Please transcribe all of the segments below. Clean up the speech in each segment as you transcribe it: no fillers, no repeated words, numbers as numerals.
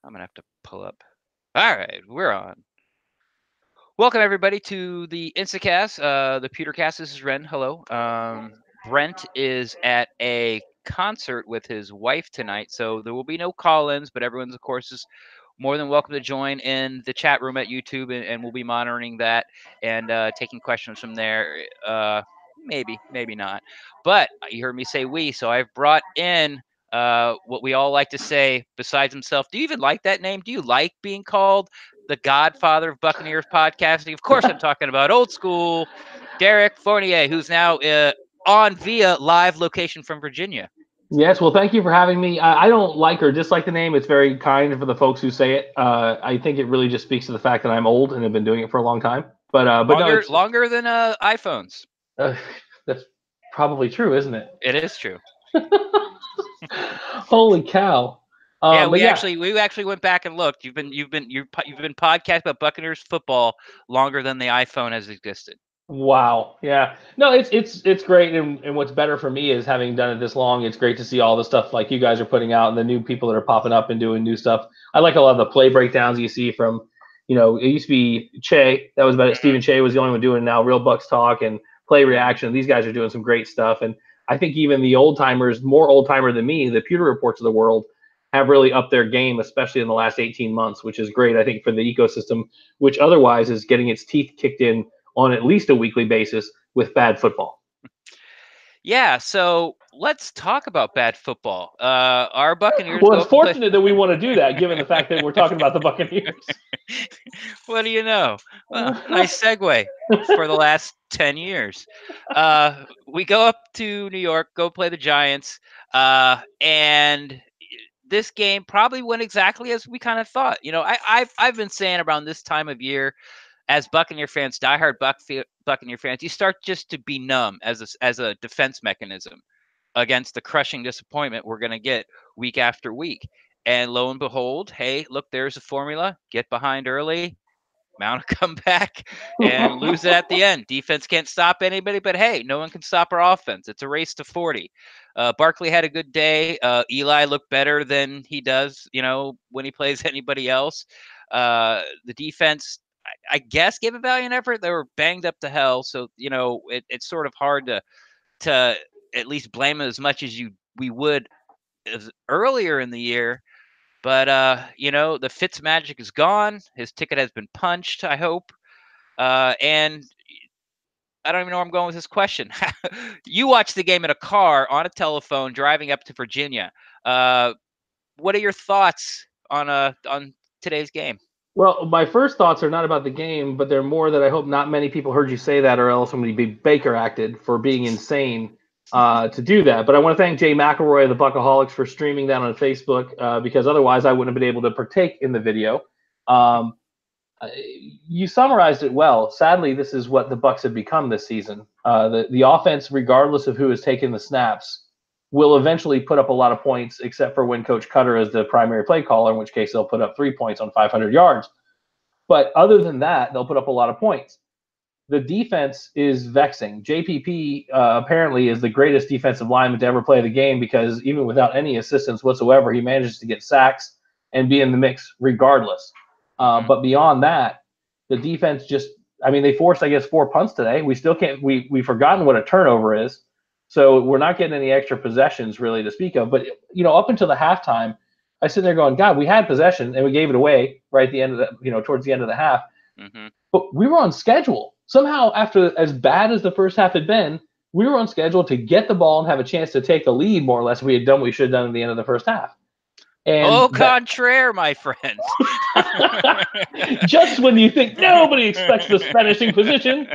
I'm gonna have to pull up. All right, we're on. Welcome everybody to the InstantCast, the Pewtercast. This is Ren. Hello. Brent is at a concert with his wife tonight, so there will be no call-ins, but everyone's, of course, is more than welcome to join in the chat room at YouTube, and we'll be monitoring that and taking questions from there. Maybe not. But you heard me say we, so I've brought in what we all like to say besides himself. Do you even like that name? Do you like being called the godfather of Buccaneers podcasting? Of course, I'm talking about old school Derek Fournier, who's now on via live location from Virginia. Yes, well, thank you for having me. I don't like or dislike the name. It's very kind for the folks who say it. I think it really just speaks to the fact that I'm old and have been doing it for a long time. But no, it's Longer than iPhones. uh, that's probably true, isn't it? It is true. Holy cow! Yeah, But yeah, we actually went back and looked. You've been podcast about Buccaneers football longer than the iPhone has existed. wow, yeah. No, it's great, and what's better for me is having done it this long. It's great to see all the stuff like you guys are putting out and the new people that are popping up and doing new stuff. I like a lot of the play breakdowns you see from, it used to be Che. That was about it. Mhm. Stephen Che was the only one doing it now. Real Bucks talk and play reaction. These guys are doing some great stuff, and I think even the old timers, more old timer than me, the Pewter Reports of the world, have really upped their game, especially in the last 18 months, which is great. I think for the ecosystem, which otherwise is getting its teeth kicked in on at least a weekly basis with bad football. Yeah, so let's talk about bad football. Our Buccaneers Well, go it's up and play. fortunate that we want to do that, given the fact that we're talking about the Buccaneers. What do you know? Well, nice segue for the last 10 years. We go up to New York, go play the Giants, and this game probably went exactly as we kind of thought. I've been saying around this time of year, as Buccaneer fans, diehard Buccaneer fans, you start just to be numb as a defense mechanism against the crushing disappointment we're going to get week after week. And lo and behold, hey, look, there's a formula. Get behind early, mount a comeback, and lose it at the end. Defense can't stop anybody, but hey, no one can stop our offense. It's a race to 40. Barkley had a good day. Eli looked better than he does, when he plays anybody else. The defense, I guess, gave a valiant effort. They were banged up to hell, so it's sort of hard to at least blame them as much as we would as earlier in the year. But the Fitz magic is gone. His ticket has been punched, I hope. And I don't even know where I'm going with this question. You watched the game in a car on a telephone driving up to Virginia. Uh, what are your thoughts on today's game? Well, my first thoughts are not about the game, but they're more that I hope not many people heard you say that, or else somebody be Baker acted for being insane to do that. But I want to thank Jay McElroy of the Buckaholics for streaming that on Facebook, because otherwise I wouldn't have been able to partake in the video. Um, you summarized it well. Sadly, this is what the Bucs have become this season. The offense, regardless of who is taking the snaps, will eventually put up a lot of points, except for when Coach Cutter is the primary play caller, in which case they'll put up 3 points on 500 yards. But other than that, they'll put up a lot of points. The defense is vexing. JPP apparently is the greatest defensive lineman to ever play the game, because even without any assistance whatsoever, he manages to get sacks and be in the mix regardless. Mm-hmm. But beyond that, the defense just, I mean, they forced, I guess, 4 punts today. We still can't, we've forgotten what a turnover is. So we're not getting any extra possessions really to speak of. But, up until the halftime, I sit there going, God, we had possession and we gave it away right at the end of the, towards the end of the half. Mm-hmm. But we were on schedule. Somehow, after as bad as the first half had been, we were on schedule to get the ball and have a chance to take the lead, more or less. If we had done what we should have done at the end of the first half. And Au that contraire, my friends. just when you think nobody expects this finishing position,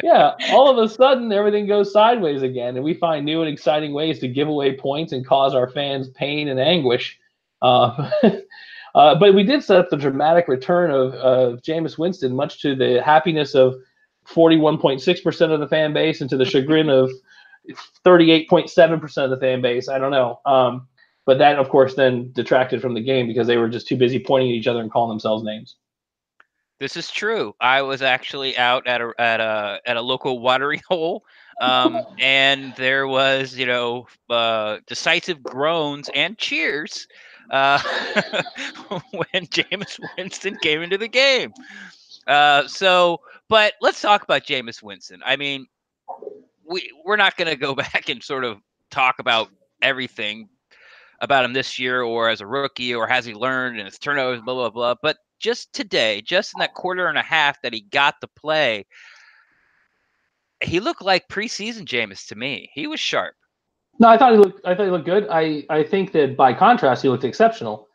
yeah, all of a sudden everything goes sideways again, and we find new and exciting ways to give away points and cause our fans pain and anguish. Uh, but we did set up the dramatic return of Jameis Winston, much to the happiness of 41.6% of the fan base and to the chagrin of 38.7% of the fan base. I don't know. But that, of course, then detracted from the game because they were just too busy pointing at each other and calling themselves names. This is true. I was actually out at a local watering hole, and there was decisive groans and cheers uh, when Jameis Winston came into the game. But let's talk about Jameis Winston. I mean, we're not going to go back and sort of talk about everything about him this year or as a rookie or has he learned and his turnovers, blah, blah, blah. But just today, just in that quarter and a half that he got to play, he looked like preseason Jameis to me. He was sharp. No, I thought he looked good. I think that by contrast, he looked exceptional.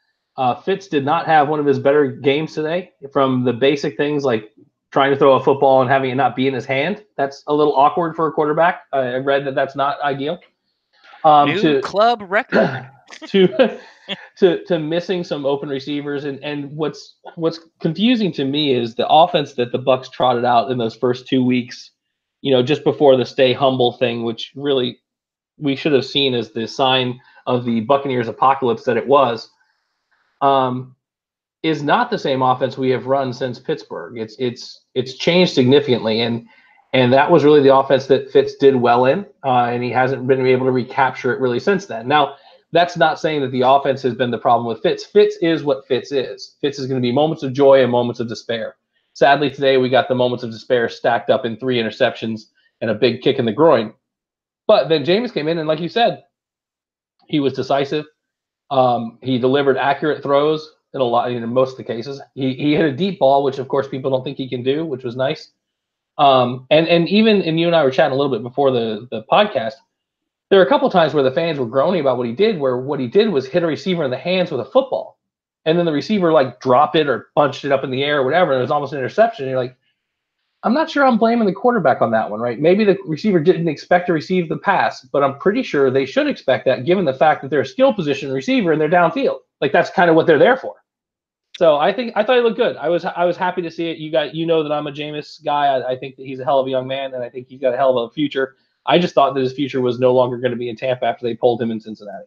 Fitz did not have one of his better games today. From the basic things like trying to throw a football and having it not be in his hand, that's a little awkward for a quarterback. I read that that's not ideal. New To club record. to to missing some open receivers, and what's confusing to me is the offense that the Bucs trotted out in those first 2 weeks. Just before the stay humble thing, which really we should have seen as the sign of the Buccaneers apocalypse that it was, is not the same offense we have run since Pittsburgh. It's changed significantly, and that was really the offense that Fitz did well in, and he hasn't been able to recapture it really since then. Now, that's not saying that the offense has been the problem with Fitz. Fitz is what Fitz is. Fitz is going to be moments of joy and moments of despair. Sadly, today we got the moments of despair stacked up in 3 interceptions and a big kick in the groin. But then Jameis came in, and like you said, he was decisive. He delivered accurate throws in most of the cases. He hit a deep ball, which of course people don't think he can do, which was nice. And even and you and I were chatting a little bit before the podcast. There were a couple of times where the fans were groaning about what he did, where what he did was hit a receiver in the hands with a football, and then the receiver like dropped it or punched it up in the air or whatever, and it was almost an interception. And you're like, I'm not sure I'm blaming the quarterback on that one, right? Maybe the receiver didn't expect to receive the pass, but I'm pretty sure they should expect that given the fact that they're a skill position receiver and they're downfield. Like that's kind of what they're there for. So I thought he looked good. I was happy to see it. You know that I'm a Jameis guy. I think that he's a hell of a young man, and I think he's got a hell of a future. I just thought that his future was no longer going to be in Tampa after they pulled him in Cincinnati.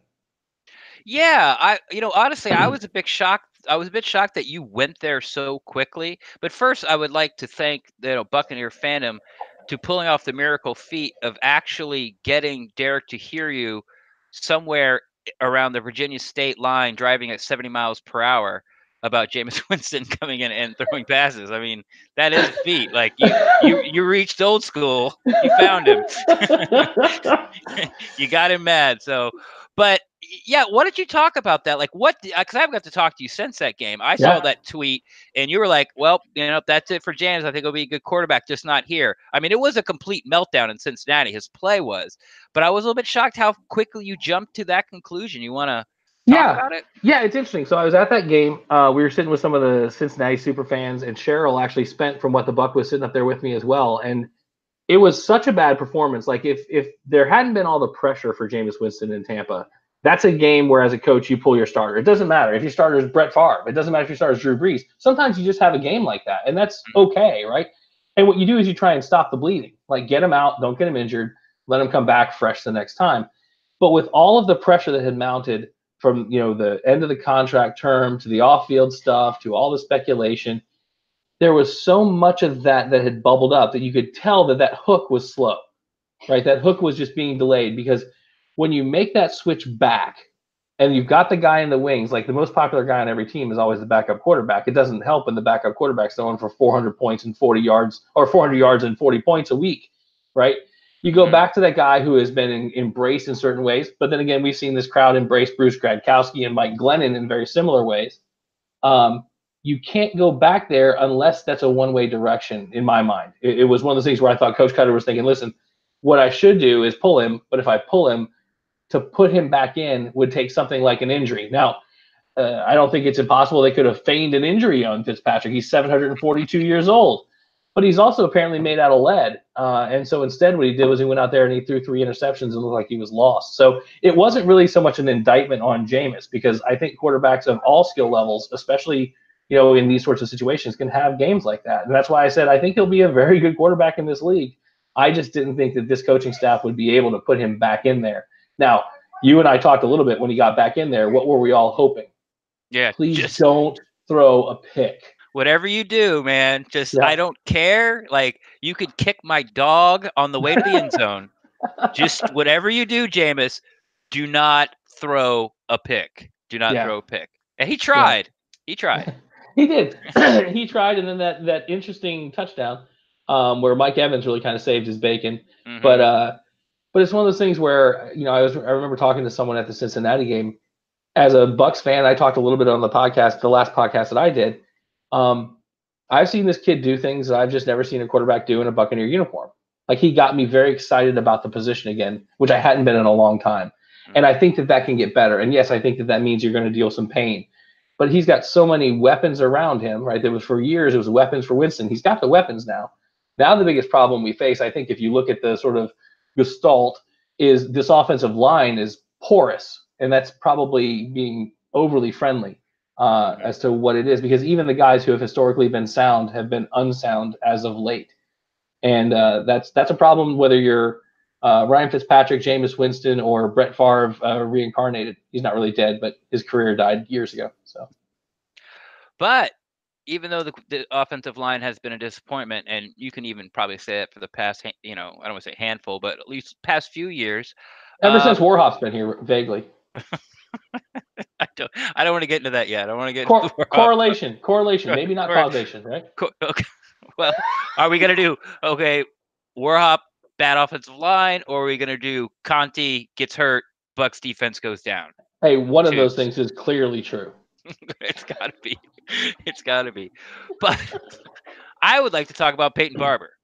Yeah, honestly, I was a bit shocked. I was a bit shocked that you went there so quickly. But first, I would like to thank Buccaneer fandom to pulling off the miracle feat of actually getting Derek to hear you somewhere around the Virginia state line, driving at 70 miles per hour about Jameis Winston coming in and throwing passes. I mean, that is a feat. Like you reached old school. You found him. You got him mad. So, but yeah, what did you talk about that? Like, what? Because I haven't got to talk to you since that game. I saw Yeah. that tweet, and you were like, "Well, that's it for James. I think he'll be a good quarterback, just not here." I mean, it was a complete meltdown in Cincinnati. His play was, but I was a little bit shocked how quickly you jumped to that conclusion. You want to talk Yeah. about it? Yeah, it's interesting. So I was at that game. We were sitting with some of the Cincinnati super fans, and Cheryl actually spent from what the Buck was sitting up there with me as well. And it was such a bad performance. Like if there hadn't been all the pressure for Jameis Winston in Tampa, that's a game where as a coach you pull your starter. It doesn't matter if your starter is Brett Favre. It doesn't matter if your starter is Drew Brees. Sometimes you just have a game like that, and that's okay, right? And what you do is you try and stop the bleeding. Like get him out, don't get him injured, let him come back fresh the next time. But with all of the pressure that had mounted from the end of the contract term to the off-field stuff to all the speculation, there was so much of that had bubbled up that you could tell that hook was slow, right? That hook was just being delayed because when you make that switch back and you've got the guy in the wings, like the most popular guy on every team is always the backup quarterback. It doesn't help when the backup quarterback's throwing for 400 points and 40 yards or 400 yards and 40 points a week, right? You go back to that guy who has been embraced in certain ways, but then again, we've seen this crowd embrace Bruce Gradkowski and Mike Glennon in very similar ways. You can't go back there unless that's a one-way direction in my mind. It was one of those things where I thought Coach Cutter was thinking, listen, what I should do is pull him, but if I pull him, to put him back in would take something like an injury. Now, I don't think it's impossible they could have feigned an injury on Fitzpatrick. He's 742 years old, but he's also apparently made out of lead. And so instead what he did was he went out there and he threw 3 interceptions and looked like he was lost. So it wasn't really so much an indictment on Jameis because I think quarterbacks of all skill levels, especially in these sorts of situations, can have games like that. And that's why I said I think he'll be a very good quarterback in this league. I just didn't think that this coaching staff would be able to put him back in there. Now, you and I talked a little bit when he got back in there. What were we all hoping? Yeah, Please don't throw a pick. Whatever you do, man, I don't care. Like you could kick my dog on the way to the end zone. Just whatever you do, Jameis, do not throw a pick. do not Yeah. throw a pick. And he Yeah. tried. He tried. He did. He tried, and then that interesting touchdown where Mike Evans really kind of saved his bacon. Mm-hmm. But it's one of those things where I remember talking to someone at the Cincinnati game. As a Bucs fan, I talked a little bit on the podcast, the last podcast that I did. Um, I've seen this kid do things that I've just never seen a quarterback do in a Buccaneer uniform. Like, he got me very excited about the position again, which I hadn't been in a long time. And I think that can get better. And yes, I think that means you're going to deal some pain. But he's got so many weapons around him, right? There was for years, it was weapons for Winston. He's got the weapons now. Now the biggest problem we face, I think, if you look at the sort of gestalt, is this offensive line is porous, and that's probably being overly friendly as to what it is, because even the guys who have historically been sound have been unsound as of late, and that's a problem whether you're Ryan Fitzpatrick, Jameis Winston, or Brett Favre reincarnated. He's not really dead, but his career died years ago. So, But even though the offensive line has been a disappointment, and you can even probably say it for the past, I don't want to say handful, but at least past few years. ever since Warhop's been here, vaguely. I don't want to get into that yet. I don't want to get into correlation, maybe not causation, right? Okay. Well, are we gonna do Warhop bad offensive line, or are we gonna do Conti gets hurt, Bucs defense goes down? Hey, one of those things is clearly true. It's gotta be. It's gotta be. But I would like to talk about Peyton Barber.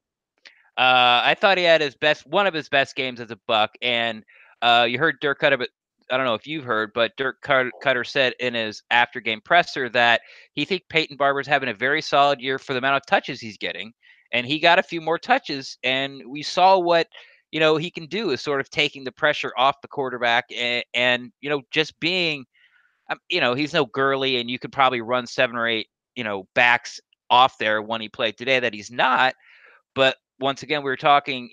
I thought he had one of his best games as a Buck, and you heard Dirk Cutter, but I don't know if you've heard, but Dirk Cutter said in his after game presser that he think Peyton Barber's having a very solid year for the amount of touches he's getting, and he got a few more touches, and we saw what he can do is sort of taking the pressure off the quarterback, and just being, he's no Gurley, and you could probably run 7 or 8 backs off there when he played today that he's not. But once again, we were talking,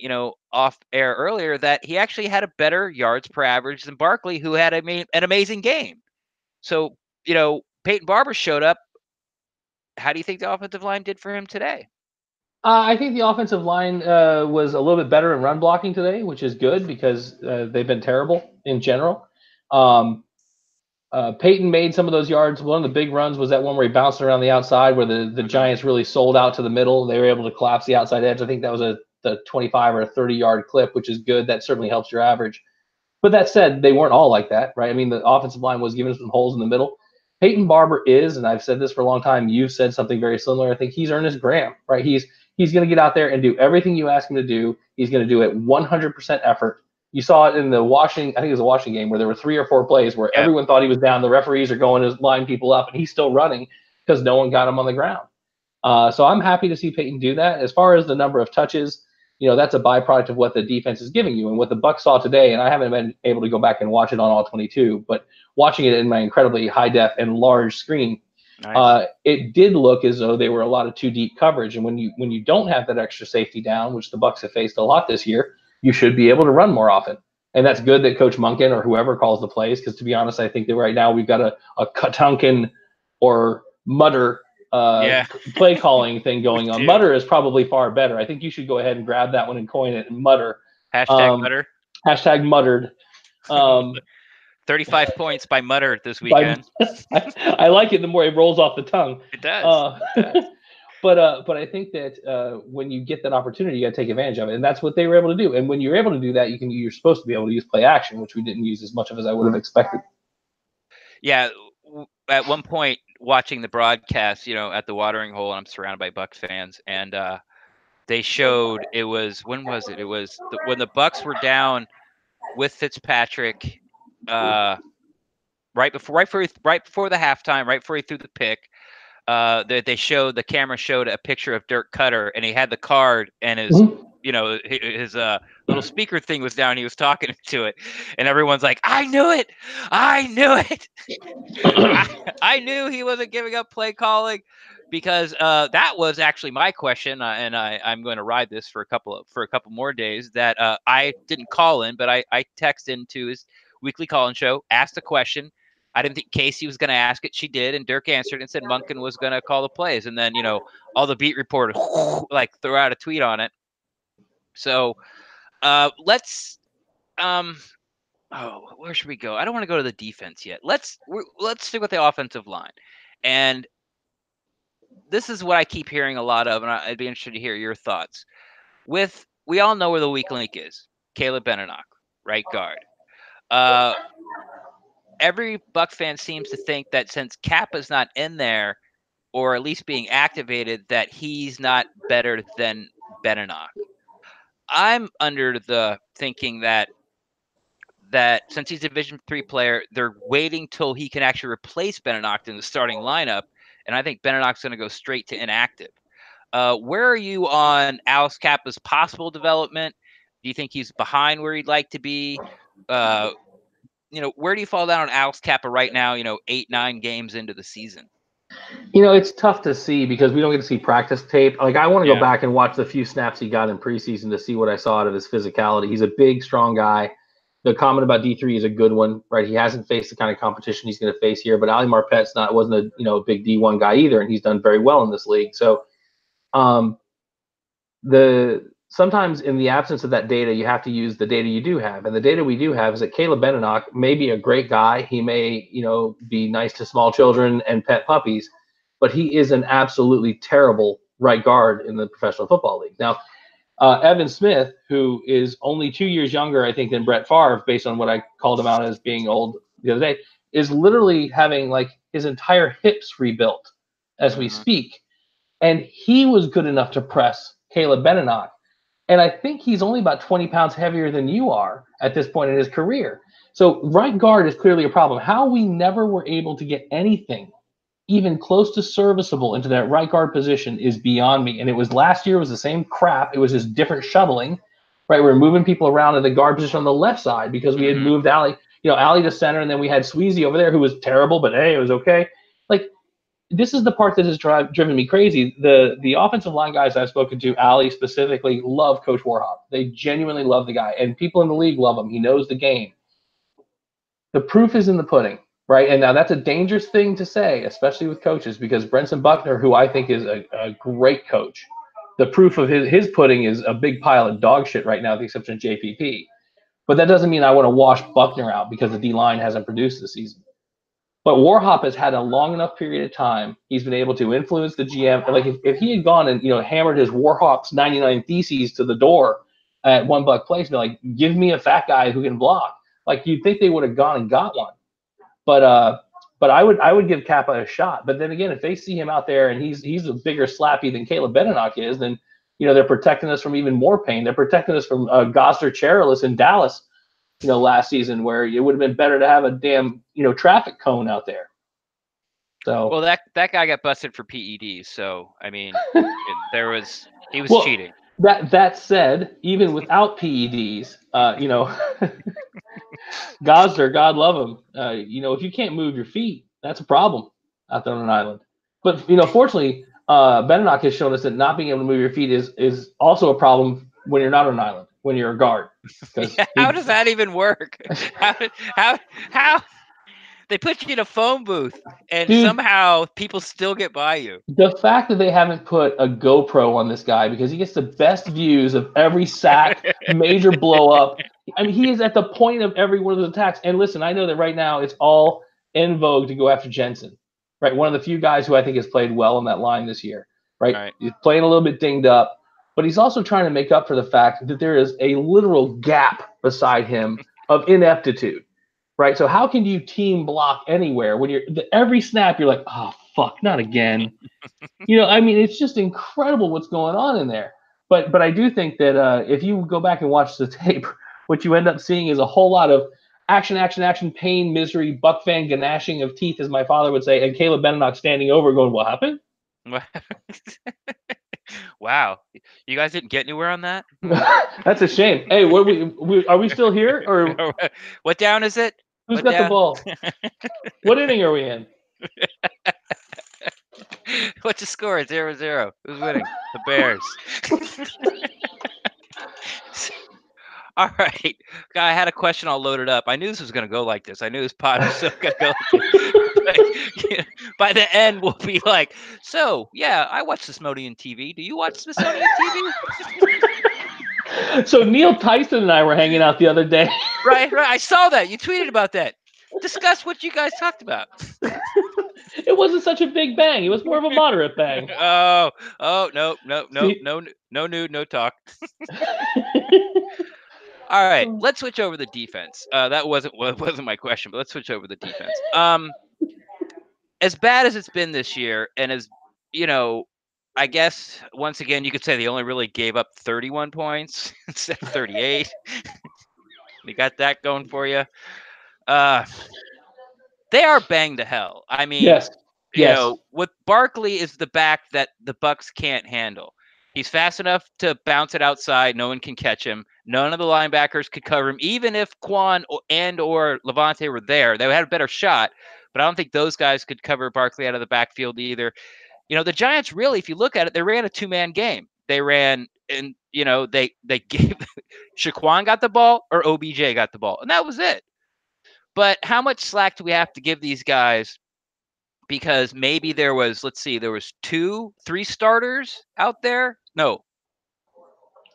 off air earlier that he actually had a better yards per average than Barkley, who had an amazing game. So, Peyton Barber showed up. How do you think the offensive line did for him today? I think the offensive line was a little bit better in run blocking today, which is good because they've been terrible in general. Peyton made some of those yards. One of the big runs was that one where he bounced around the outside where the Giants really sold out to the middle. They were able to collapse the outside edge. I think that was the 25 or a 30-yard clip, which is good. That certainly helps your average. But that said, they weren't all like that, right? I mean, the offensive line was giving us some holes in the middle. Peyton Barber is, and I've said this for a long time, you've said something very similar. I think he's earned his gram, right? He's going to get out there and do everything you ask him to do. He's going to do it 100% effort. You saw it in the I think it was a Washington game where there were 3 or 4 plays where everyone thought he was down. The referees are going to line people up, and he's still running because no one got him on the ground. So I'm happy to see Peyton do that. As far as the number of touches, that's a byproduct of what the defense is giving you and what the Bucs saw today. And I haven't been able to go back and watch it on all 22, but watching it in my incredibly high def and large screen, nice. It did look as though they were a lot of 2 deep coverage. And when you don't have that extra safety down, which the Bucs have faced a lot this year, you should be able to run more often. And that's good that Coach Monken or whoever calls the plays, because to be honest, I think that right now we've got a Katunkin or Mutter play calling thing going on. Mutter is probably far better. I think you should go ahead and grab that one and coin it and Mutter. Mutter. Hashtag muttered. 35 points by Mutter this weekend. I like it the more it rolls off the tongue. It does. But I think that when you get that opportunity, you got to take advantage of it, and that's what they were able to do. And when you're able to do that, you're supposed to be able to use play action, which we didn't use as much of as I would have expected. Yeah, at one point watching the broadcast, at the watering hole, and I'm surrounded by Bucs fans, and they showed when was it? It was when the Bucs were down with Fitzpatrick, right before the halftime, right before he threw the pick. The camera showed a picture of Dirk Cutter, and he had the card, and his his little speaker thing was down. He was talking to it, and everyone's like, "I knew it! I knew it! I knew he wasn't giving up play calling." Because that was actually my question, and I'm going to ride this for a couple more days. That I didn't call in, but I texted into his weekly call-in show, asked a question. I didn't think Casey was going to ask it. She did, and Dirk answered and said Monken was going to call the plays. And then, all the beat reporters like throw out a tweet on it. So let's where should we go? I don't want to go to the defense yet. Let's stick with the offensive line. And this is what I keep hearing a lot of, and I'd be interested to hear your thoughts. We all know where the weak link is. Caleb Benenoch, right guard. Every Buck fan seems to think that since Kappa's not in there, or at least being activated, that he's not better than Benenoch. I'm under the thinking that since he's a Division III player, they're waiting till he can actually replace Benenoch in the starting lineup, and I think Benenoch's going to go straight to inactive. Where are you on Alex Kappa's possible development? Do you think he's behind where he'd like to be? Where do you fall down on Alex Kappa right now? 8-9 games into the season. It's tough to see because we don't get to see practice tape. Like, I want to go Yeah. back and watch the few snaps he got in preseason to see what I saw out of his physicality. He's a big, strong guy. The comment about D3 is a good one, right? He hasn't faced the kind of competition he's going to face here, but Ali Marpet's wasn't a big D1 guy either, and he's done very well in this league. So, sometimes in the absence of that data, you have to use the data you do have, and the data we do have is that Caleb Benenoch may be a great guy. He may, be nice to small children and pet puppies, but he is an absolutely terrible right guard in the Professional Football League. Now, Evan Smith, who is only 2 years younger, I think, than Brett Favre, based on what I called him out as being old the other day, is literally having his entire hips rebuilt as we speak. And he was good enough to press Caleb Benenoch. And I think he's only about 20 pounds heavier than you are at this point in his career. So right guard is clearly a problem. How we never were able to get anything even close to serviceable into that right guard position is beyond me. And it was last year, it was the same crap. It was just different shuttling, right? We were moving people around in the guard position on the left side because we had moved Ali to center, and then we had Sweezy over there who was terrible, but hey, it was okay. This is the part that has driven me crazy. The offensive line guys I've spoken to, Ali specifically, love Coach Warhop. They genuinely love the guy, and people in the league love him. He knows the game. The proof is in the pudding. Right. And now that's a dangerous thing to say, especially with coaches, because Brenson Buckner, who I think is a great coach, the proof of his pudding is a big pile of dog shit right now, with the exception of JPP. But that doesn't mean I want to wash Buckner out because the D line hasn't produced this season. But Warhop has had a long enough period of time. He's been able to influence the GM. Like if he had gone and hammered his Warhop's 99 Theses to the door at One Buck Place, and like, give me a fat guy who can block. Like, you'd think they would have gone and got one. But I would give Kappa a shot. But then again, if they see him out there and he's a bigger slappy than Caleb Benenoch is, then they're protecting us from even more pain. They're protecting us from Gosder Cherilus in Dallas, last season, where it would have been better to have a damn traffic cone out there. So well, that guy got busted for PEDs. So I mean, he was cheating. That said, even without PEDs, Gosder, God love him. If you can't move your feet, that's a problem out there on an island. But fortunately, Benenoch has shown us that not being able to move your feet is also a problem when you're not on an island, when you're a guard. Yeah, how does that even work? How they put you in a phone booth and somehow people still get by you? The fact that they haven't put a GoPro on this guy, because he gets the best views of every sack, major blow up. I mean, he is at the point of every one of those attacks. And listen, I know that right now it's all in vogue to go after Jensen, right? One of the few guys who I think has played well on that line this year, right? He's playing a little bit dinged up, but he's also trying to make up for the fact that there is a literal gap beside him of ineptitude, right? So how can you team block anywhere when every snap you're like, oh, fuck, not again. I mean, it's just incredible what's going on in there. But I do think that if you go back and watch the tape, what you end up seeing is a whole lot of action, pain, misery, Buck fan gnashing of teeth, as my father would say, and Caleb Benenoch standing over going, what happened? Wow. You guys didn't get anywhere on that? That's a shame. Hey, are we still here? Or what down is it? Who's got the ball? What inning are we in? What's the score? 0-0. Who's winning? The Bears. All right. I had a question all loaded up. I knew this was going to go like this. I knew this pod was so going to go like this. By the end, we'll be like, so, yeah, I watch Smithsonian TV. Do you watch Smithsonian TV? So Neil Tyson and I were hanging out the other day. Right. I saw that. You tweeted about that. Discuss what you guys talked about. It wasn't such a big bang. It was more of a moderate bang. No, See? no nude, no talk. All right, let's switch over the defense. That wasn't my question, but let's switch over the defense. As bad as it's been this year, and as I guess once again you could say they only really gave up 31 points instead of 38. They got that going for you. They are banged to hell. I mean, Yes. Yes. with Barkley is the back that the Bucs can't handle. He's fast enough to bounce it outside. No one can catch him. None of the linebackers could cover him. Even if Quan or Levante were there, they had a better shot. But I don't think those guys could cover Barkley out of the backfield either. The Giants really, if you look at it, they ran a two-man game. They ran and they gave Shaquan got the ball or OBJ got the ball, and that was it. But how much slack do we have to give these guys? Because maybe there was 3 starters out there. No,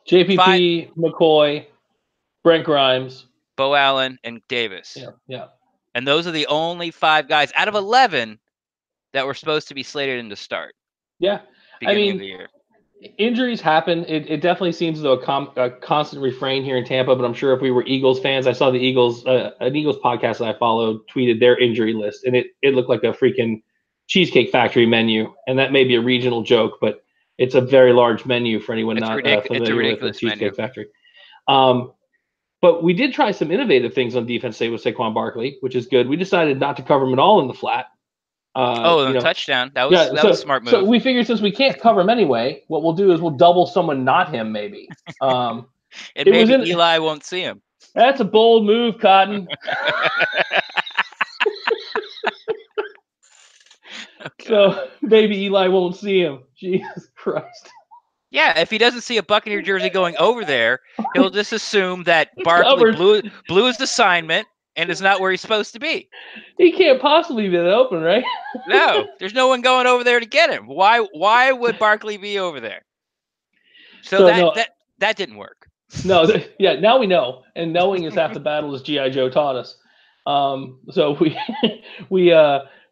JPP, 5. McCoy, Brent Grimes, Bo Allen and Davis. Yeah. And those are the only 5 guys out of 11 that were supposed to be slated in to start. Yeah. Beginning of the year. Injuries happen. It definitely seems as though a constant refrain here in Tampa, but I'm sure if we were Eagles fans, I saw the Eagles, an Eagles podcast that I followed tweeted their injury list, and it looked like a freaking Cheesecake Factory menu. And that may be a regional joke, but it's a very large menu for anyone not familiar with the Cheesecake Factory. But we did try some innovative things on defense today with Saquon Barkley, which is good. We decided not to cover him at all in the flat. Touchdown. That was a smart move. So we figured since we can't cover him anyway, what we'll do is we'll double someone, not him, maybe. And maybe Eli won't see him. That's a bold move, Cotton. So maybe Eli won't see him. Jesus Christ. Yeah, if he doesn't see a Buccaneer jersey going over there, he'll just assume that Barkley blew his assignment and is not where he's supposed to be. He can't possibly be that open, right? No, there's no one going over there to get him. Why would Barkley be over there? So that didn't work. No, now we know, and knowing is half the battle, as G.I. Joe taught us. So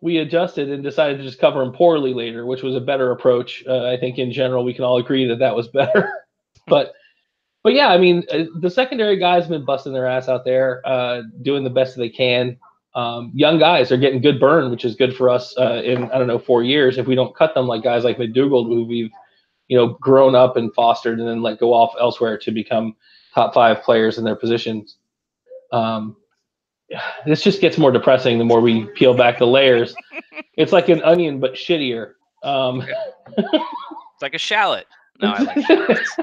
we adjusted and decided to just cover him poorly later, which was a better approach. I think in general we can all agree that was better. But yeah, I mean, the secondary guys have been busting their ass out there, doing the best that they can. Young guys are getting good burn, which is good for us in 4 years. If we don't cut them like guys like McDougald, who we've grown up and fostered and then let go off elsewhere to become top 5 players in their positions. This just gets more depressing the more we peel back the layers. It's like an onion, but shittier. It's like a shallot. No, I like shallots.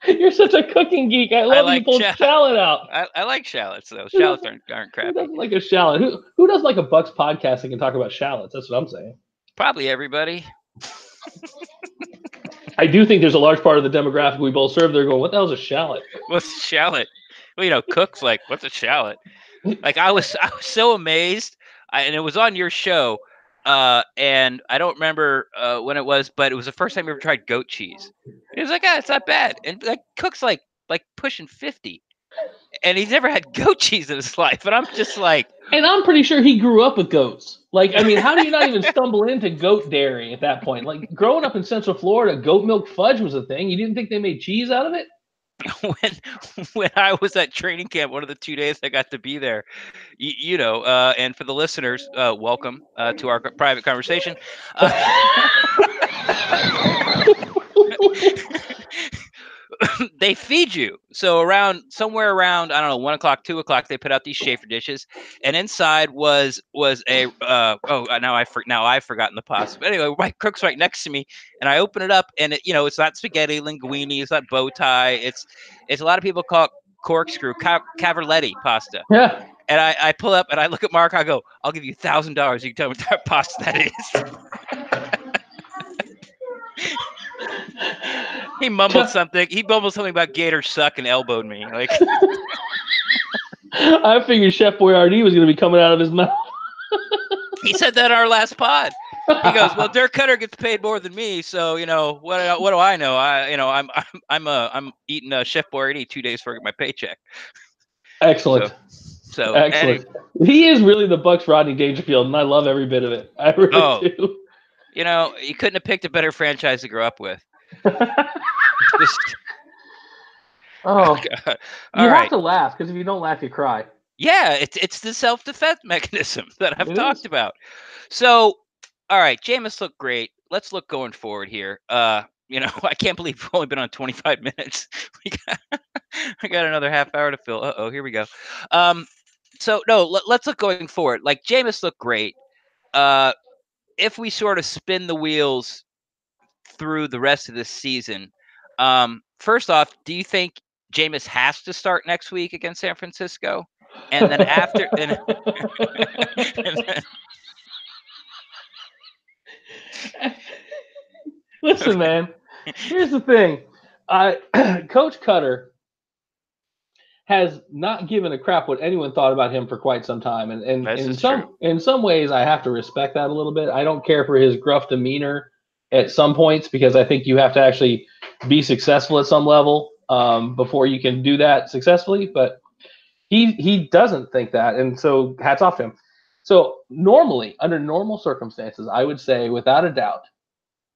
You're such a cooking geek. I love you pulled shallot out. I like shallots, though. Shallots aren't crappy. Who doesn't like a shallot? Who doesn't like a Bucs podcast and can talk about shallots? That's what I'm saying. Probably everybody. I do think there's a large part of the demographic we both serve. They're going, what the hell's a shallot? What's a shallot? Well, Cook's like, what's a shallot? Like I was so amazed, and it was on your show, and I don't remember when it was, but it was the first time I ever tried goat cheese. He was like, it's not bad, and like Cook's like pushing 50, and he's never had goat cheese in his life, and I'm just like, and I'm pretty sure he grew up with goats. Like, I mean, how do you not even stumble into goat dairy at that point? Like, growing up in Central Florida, goat milk fudge was a thing. You didn't think they made cheese out of it? When I was at training camp, one of the 2 days I got to be there, and for the listeners, welcome to our private conversation. They feed you. So somewhere around, I don't know, 1 o'clock, 2 o'clock, they put out these Schaefer dishes, and inside was a now I've forgotten the pasta. But anyway, my cook's right next to me, and I open it up, and it's not spaghetti linguine, it's not bow tie, it's a lot of people call it corkscrew cavallette pasta. Yeah. And I pull up and I look at Mark. I go, I'll give you $1,000. You can tell me what type of pasta that is. He mumbled something. He mumbled something about Gators suck and elbowed me. Like, I figured Chef Boyardee was going to be coming out of his mouth. He said that in our last pod. He goes, "Well, Dirk Cutter gets paid more than me, so what do I know? I'm eating Chef Boyardee 2 days before I get my paycheck." So Excellent. so any Excellent. He is really the Bucks Rodney Dangerfield, and I love every bit of it. I really oh, do. you couldn't have picked a better franchise to grow up with. Just Oh, all you have right. to laugh because if you don't laugh, you cry. Yeah, it's the self-defense mechanism that I've It talked is. about. So, all right, Jameis looked great. Let's look going forward here. I can't believe we've only been on 25 minutes. I got another half hour to fill. Uh-oh, here we go. So no, let's look going forward. Like Jameis looked great. Uh, if we sort of spin the wheels through the rest of this season, first off, do you think Jameis has to start next week against San Francisco? And then after, and, and then, Listen, okay, man. Here's the thing. Coach Cutter has not given a crap what anyone thought about him for quite some time, and this in is true. some ways, I have to respect that a little bit. I don't care for his gruff demeanor at some points because I think you have to actually be successful at some level before you can do that successfully. But he doesn't think that, and so hats off to him. So normally, under normal circumstances, I would say without a doubt,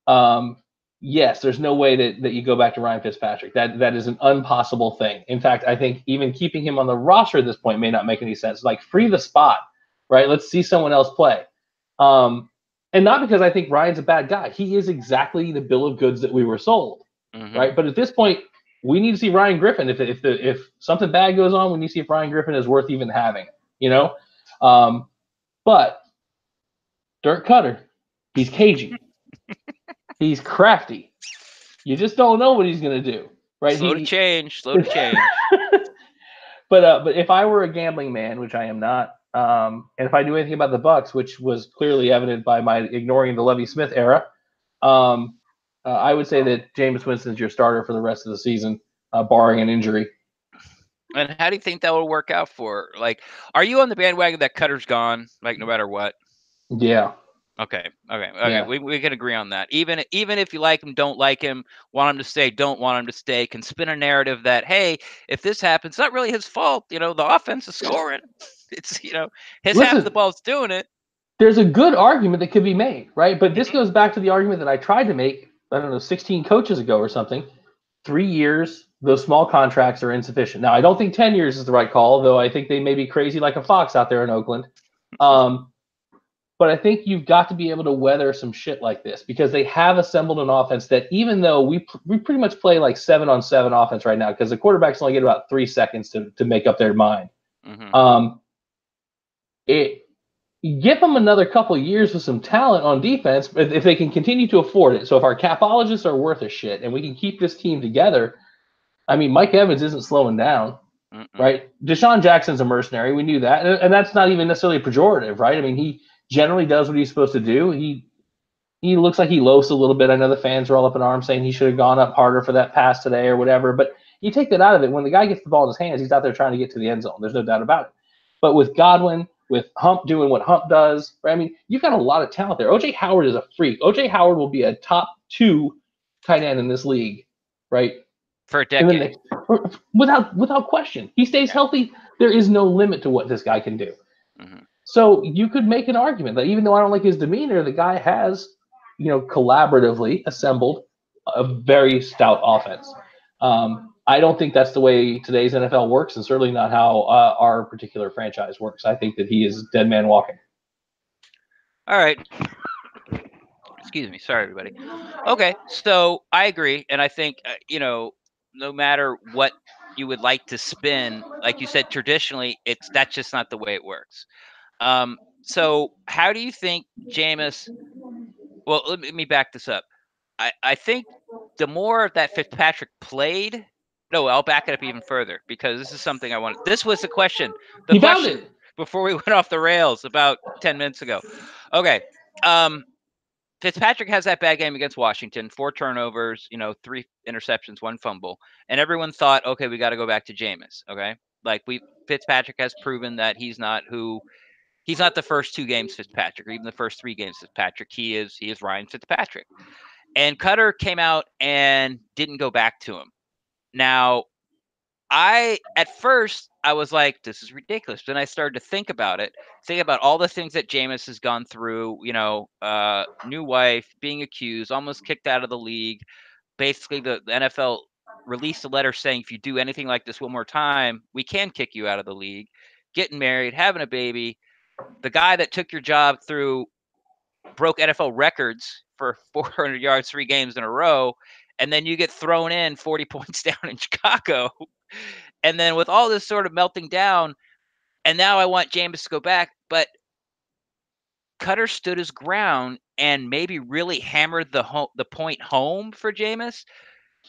um, yes, there's no way that you go back to Ryan Fitzpatrick. That is an impossible thing. In fact, I think even keeping him on the roster at this point may not make any sense. Like free the spot, right? Let's see someone else play. Um, and not because I think Ryan's a bad guy. He is exactly the bill of goods that we were sold, Hmm. right? But at this point, we need to see Ryan Griffin. If something bad goes on, we need to see if Ryan Griffin is worth even having. You know, um, but Dirk Cutter, he's cagey. He's crafty. You just don't know what he's going to do, right? Slow to change. Slow to change. But if I were a gambling man, which I am not, and if I knew anything about the Bucs, which was clearly evident by my ignoring the Lovie Smith era, um, I would say that Jameis Winston's your starter for the rest of the season, barring an injury. And how do you think that will work out for? Like, are you on the bandwagon that Cutter's gone? Like, no matter what. Yeah, Okay. yeah. We can agree on that. Even if you like him, don't like him, want him to stay, don't want him to stay, can spin a narrative that hey, if this happens, it's not really his fault. The offense is scoring. It's his half of the Listen, ball's doing it. there's a good argument that could be made, right? But this Hmm. goes back to the argument that I tried to make, I don't know, 16 coaches ago or something. 3 years, those small contracts are insufficient. Now, I don't think 10 years is the right call, though I think they may be crazy like a fox out there in Oakland. Um, but I think you've got to be able to weather some shit like this because they have assembled an offense that even though we pretty much play like 7-on-7 offense right now because the quarterbacks only get about 3 seconds to make up their mind. Hmm. Um, it give them another couple of years with some talent on defense if they can continue to afford it. So if our capologists are worth a shit and we can keep this team together, I mean, Mike Evans isn't slowing down, Mm-mm. right? Deshaun Jackson's a mercenary. We knew that. And that's not even necessarily pejorative, right? I mean, he generally does what he's supposed to do. He looks like he loafs a little bit. I know the fans are all up in arms saying he should have gone up harder for that pass today or whatever. But you take that out of it. When the guy gets the ball in his hands, he's out there trying to get to the end zone. There's no doubt about it. But with Godwin, with Hump doing what Hump does, right? I mean, you've got a lot of talent there. OJ Howard is a freak. OJ Howard will be a top 2 tight end in this league, right? For a In the decade. next, without question, he stays Yeah. healthy. There is no limit to what this guy can do. Hmm. So you could make an argument that even though I don't like his demeanor, the guy has, collaboratively assembled a very stout offense. I don't think that's the way today's NFL works, and certainly not how our particular franchise works. I think that he is dead man walking. All right. Excuse me. Sorry, everybody. Okay, so I agree, and I think no matter what you would like to spin, like you said, traditionally, that's just not the way it works. So how do you think Jameis? Well, let me back this up. I think the more that Fitzpatrick played, no, I'll back it up even further because this is something I wanted. This was the question. The He found question it. before we went off the rails about 10 minutes ago. Okay. Um, Fitzpatrick has that bad game against Washington, 4 turnovers, 3 interceptions, 1 fumble, and everyone thought, okay, we got to go back to Jameis. Okay, like Fitzpatrick has proven that he's not who He's not the first 2 games Fitzpatrick, or even the first 3 games Fitzpatrick. He is Ryan Fitzpatrick. And Cutter came out and didn't go back to him. Now, at first I was like, this is ridiculous. Then I started to think about it, think about all the things that Jameis has gone through, new wife, being accused, almost kicked out of the league. Basically, the NFL released a letter saying if you do anything like this one more time, we can kick you out of the league. Getting married, having a baby. The guy that took your job broke NFL records for 400 yards 3 games in a row, and then you get thrown in 40 points down in Chicago. And then with all this sort of melting down, and now I want Jameis to go back, but Cutter stood his ground and maybe really hammered the point home for Jameis.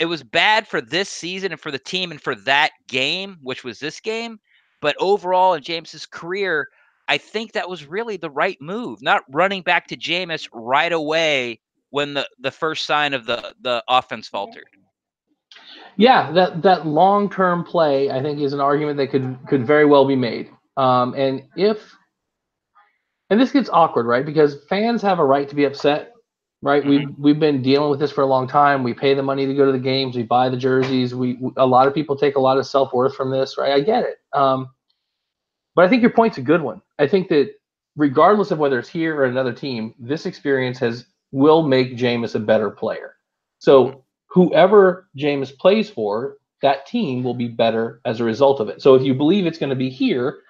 It was bad for this season and for the team and for that game, which was this game. But overall in Jameis's career, I think that was really the right move. Not running back to Jameis right away when the first sign of the offense faltered. Yeah, that long term play, I think, is an argument that could very well be made. And this gets awkward, right? Because fans have a right to be upset, right? Mm-hmm. We've been dealing with this for a long time. We pay the money to go to the games. We buy the jerseys. A lot of people take a lot of self worth from this, right? I get it. But I think your point's a good one. I think that regardless of whether it's here or another team, this experience will make Jameis a better player. Mm-hmm. So whoever Jameis plays for, that team will be better as a result of it. So if you believe it's going to be here,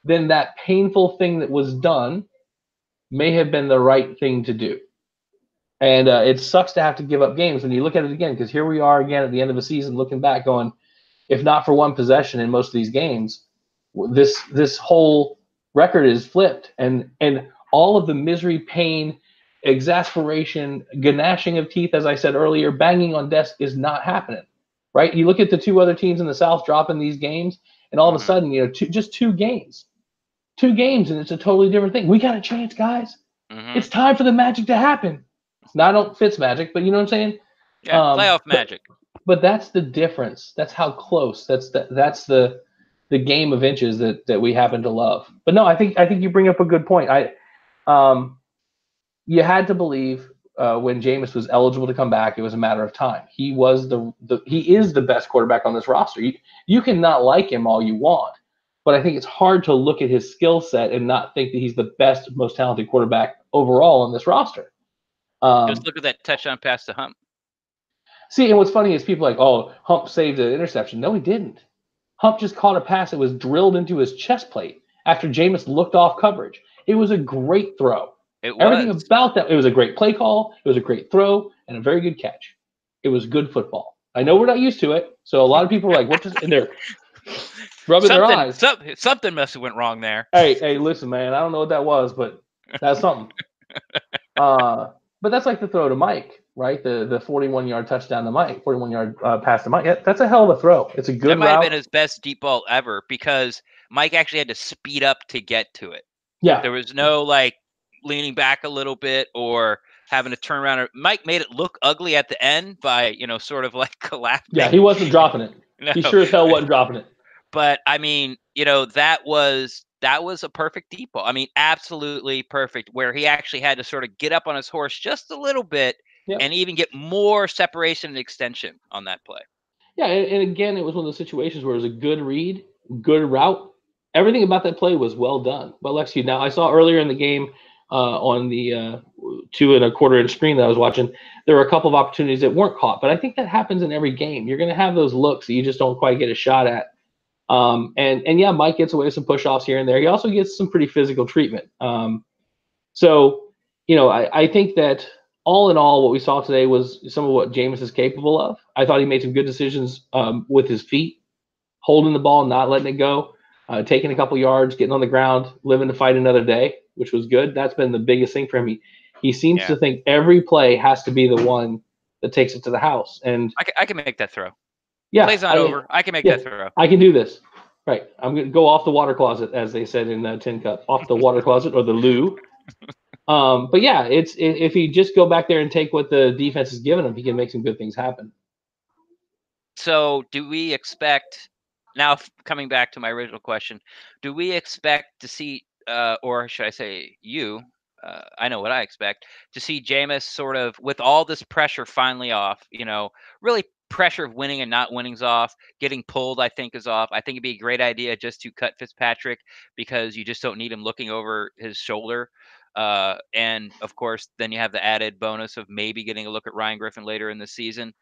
then that painful thing that was done may have been the right thing to do. And it sucks to have to give up games when you look at it again, because here we are again at the end of the season looking back going, if not for one possession in most of these games, this whole record is flipped, and all of the misery, pain, exasperation, gnashing of teeth, as I said earlier, banging on desk is not happening, right? You look at the 2 other teams in the South dropping these games, and all of a sudden, just 2 games, and it's a totally different thing. We got a chance, guys. Mm-hmm. It's time for the magic to happen. Now, I don't Fitz magic, but you know what I'm saying? Yeah, playoff magic. But that's the difference. That's how close. That's the game of inches that we happen to love. But no, I think you bring up a good point. You had to believe when Jameis was eligible to come back, it was a matter of time. He was he is the best quarterback on this roster. You can not like him all you want, but I think it's hard to look at his skill set and not think that he's the best, most talented quarterback overall on this roster. Just look at that touchdown pass to Hump. See, and what's funny is people are like, oh, Hump saved an interception. No, he didn't. Hump just caught a pass that was drilled into his chest plate after Jameis looked off coverage. It was a great throw. It was. Everything about that. It was a great play call. It was a great throw and a very good catch. It was good football. I know we're not used to it, so a lot of people are like, "What?" And they're rubbing their eyes. Something must have went wrong there. Hey, listen, man. I don't know what that was, but that's something. But that's like the throw to Mike, right? The 41-yard touchdown to Mike, 41-yard pass to Mike. Yeah, that's a hell of a throw. It's a good route. That might have been his best deep ball ever because Mike actually had to speed up to get to it. Yeah. There was no leaning back a little bit or having to turn around. Mike made it look ugly at the end by, sort of collapsing. Yeah, he wasn't dropping it. No. He sure as hell wasn't dropping it. But I mean, that was a perfect deep ball. I mean, absolutely perfect, where he actually had to sort of get up on his horse just a little bit and even get more separation and extension on that play. Yeah, and again, it was one of those situations where it was a good read, good route. Everything about that play was well done. But Lexi, now I saw earlier in the game on the 2.25-inch screen that I was watching, there were a couple of opportunities that weren't caught. But I think that happens in every game. You're going to have those looks that you just don't quite get a shot at. And yeah, Mike gets away with some push-offs here and there. He also gets some pretty physical treatment. So, I think that all in all, what we saw today was some of what Jameis is capable of. I thought he made some good decisions with his feet, holding the ball, not letting it go, taking a couple yards, getting on the ground, living to fight another day, which was good. That's been the biggest thing for him. He seems to think every play has to be the one that takes it to the house. And I can make that throw. Yeah, play's not over. I can make that throw. I can do this. Right. I'm going to go off the water closet, as they said in Tin Cup, off the water closet or the loo. But yeah, if he just go back there and take what the defense is giving him, he can make some good things happen. So do we expect, now coming back to my original question, do we expect to see or should I say you, I know what I expect to see Jameis sort of with all this pressure finally off, really pressure of winning and not winning's off, getting pulled, I think is off. I think it'd be a great idea just to cut Fitzpatrick because you just don't need him looking over his shoulder. And of course, then you have the added bonus of maybe getting a look at Ryan Griffin later in the season.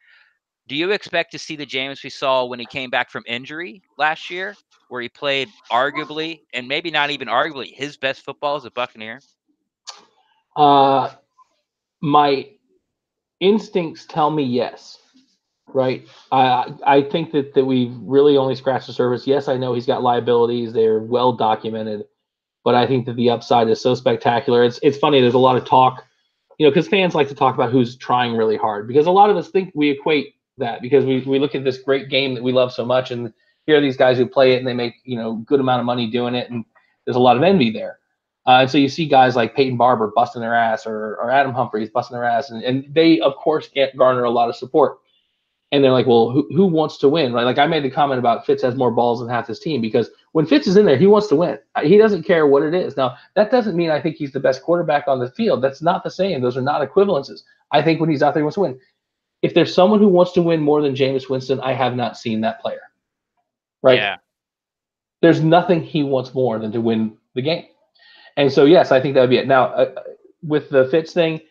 Do you expect to see the James we saw when he came back from injury last year, where he played arguably, and maybe not even arguably, his best football as a Buccaneer? Uh, my instincts tell me yes. Right. I think that we've really only scratched the surface. Yes, I know he's got liabilities. They're well documented, but I think that the upside is so spectacular. It's funny. There's a lot of talk, because fans like to talk about who's trying really hard, because a lot of us think we equate that because we look at this great game that we love so much, and here are these guys who play it and they make good amount of money doing it, and there's a lot of envy there. And so you see guys like Peyton Barber busting their ass, or Adam Humphries busting their ass, and they of course can't garner a lot of support. And they're like, well, who wants to win, right? Like I made the comment about Fitz has more balls than half his team, because when Fitz is in there, he wants to win. He doesn't care what it is. Now, that doesn't mean I think he's the best quarterback on the field. That's not the same. Those are not equivalences. I think when he's out there, he wants to win. If there's someone who wants to win more than Jameis Winston, I have not seen that player, right? Yeah. There's nothing he wants more than to win the game. And so, yes, I think that would be it. Now, with the Fitz thing,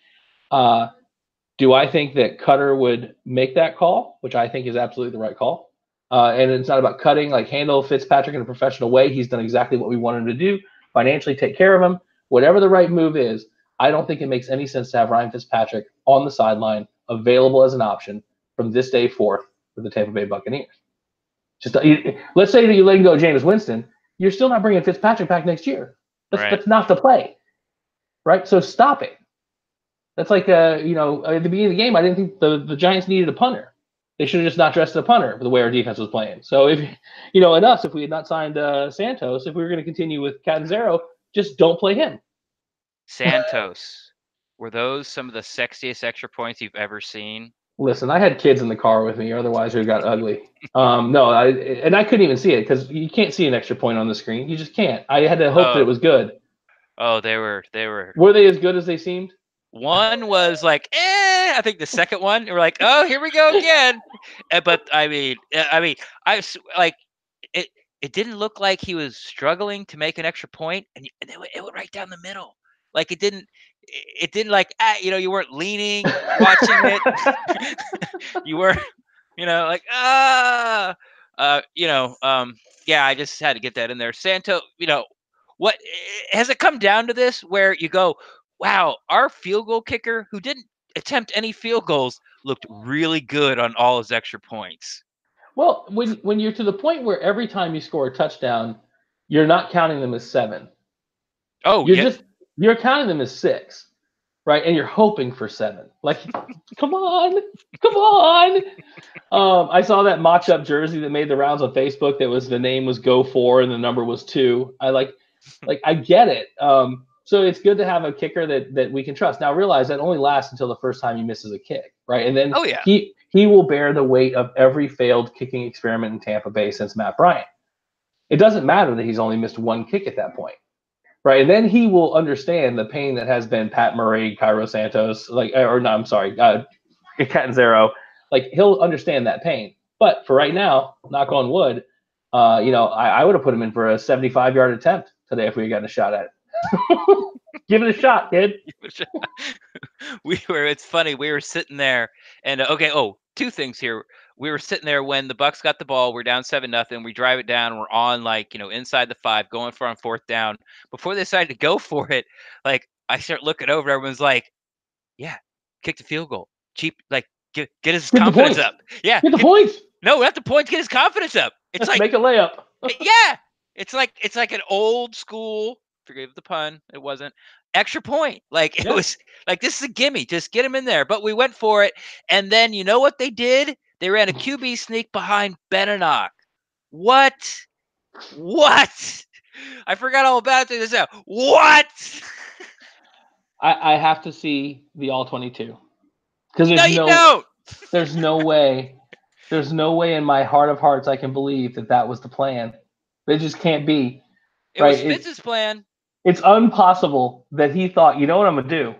do I think that Cutter would make that call, which I think is absolutely the right call? And it's not about cutting, like handle Fitzpatrick in a professional way. He's done exactly what we want him to do, financially take care of him. Whatever the right move is, I don't think it makes any sense to have Ryan Fitzpatrick on the sideline, available as an option from this day forth for the Tampa Bay Buccaneers. Let's say that you let go Jameis Winston, you're still not bringing Fitzpatrick back next year. That's not the play, right? So stop it. That's like, at the beginning of the game, I didn't think the Giants needed a punter. They should have just not dressed a punter the way our defense was playing. So if we had not signed Santos, if we were going to continue with Catanzaro, just don't play him. Santos, were those some of the sexiest extra points you've ever seen? Listen, I had kids in the car with me, otherwise it got ugly. No, I couldn't even see it because you can't see an extra point on the screen. You just can't. I had to hope that it was good. Oh, they were. Were they as good as they seemed? One was like, I think the second one, we're like, oh, here we go again. But I mean, I like it. It didn't look like he was struggling to make an extra point, and it went right down the middle. Like it didn't like you weren't leaning, watching it. You were, like yeah. I just had to get that in there. Santo, what has it come down to this where you go, wow, our field goal kicker who didn't attempt any field goals looked really good on all his extra points. Well, when you're to the point where every time you score a touchdown, you're not counting them as 7. Oh, you're counting them as 6, right? And you're hoping for 7. Like, come on. I saw that mocked up jersey that made the rounds on Facebook. The name was Go 4 and the number was 2. I get it. So it's good to have a kicker that we can trust. Now realize that only lasts until the first time he misses a kick, right? And then he will bear the weight of every failed kicking experiment in Tampa Bay since Matt Bryant. It doesn't matter that he's only missed one kick at that point, right? And then he will understand the pain that has been Pat Murray, Cairo Santos, Catanzaro. Like he'll understand that pain. But for right now, knock on wood, I would have put him in for a 75-yard attempt today if we had gotten a shot at it. Give it a shot, kid. It's funny, we were sitting there and two things here. We were sitting there when the Bucs got the ball, we're down 7-0, we drive it down, we're on inside the 5, going for on 4th down. Before they decided to go for it, I start looking over, everyone's like, yeah, kick the field goal. Cheap, get his confidence up. Yeah. Get the points. No, not the points, get his confidence up. It's like make a layup. Yeah. It's like an old school, forgive the pun, it wasn't, extra point. It was like, this is a gimme, just get him in there. But we went for it, and then you know what they did? They ran a QB sneak behind Beninock. What? I forgot all about it. What? I have to see the all 22 because there's no way. There's no way in my heart of hearts I can believe that was the plan. It just can't be. It was Fitz's plan. It's impossible that he thought, you know what I'm gonna do?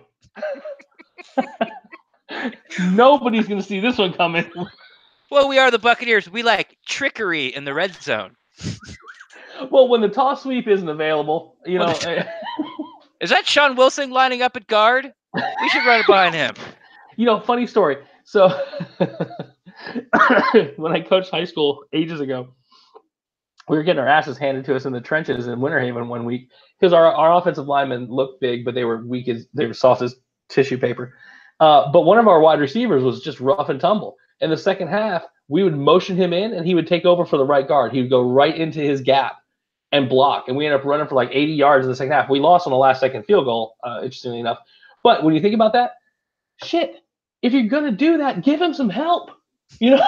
Nobody's gonna see this one coming. Well, we are the Buccaneers. We like trickery in the red zone. Well, when the toss sweep isn't available, Well, is that Sean Wilson lining up at guard? We should run it behind him. Funny story. So when I coached high school ages ago, we were getting our asses handed to us in the trenches in Winter Haven one week because our offensive linemen looked big, but they were weak as they were soft as tissue paper. But one of our wide receivers was just rough and tumble. In the second half, we would motion him in, and he would take over for the right guard. He would go right into his gap and block, and we ended up running for like 80 yards in the second half. We lost on the last second field goal, interestingly enough. But when you think about that, shit, if you're gonna do that, give him some help. You know,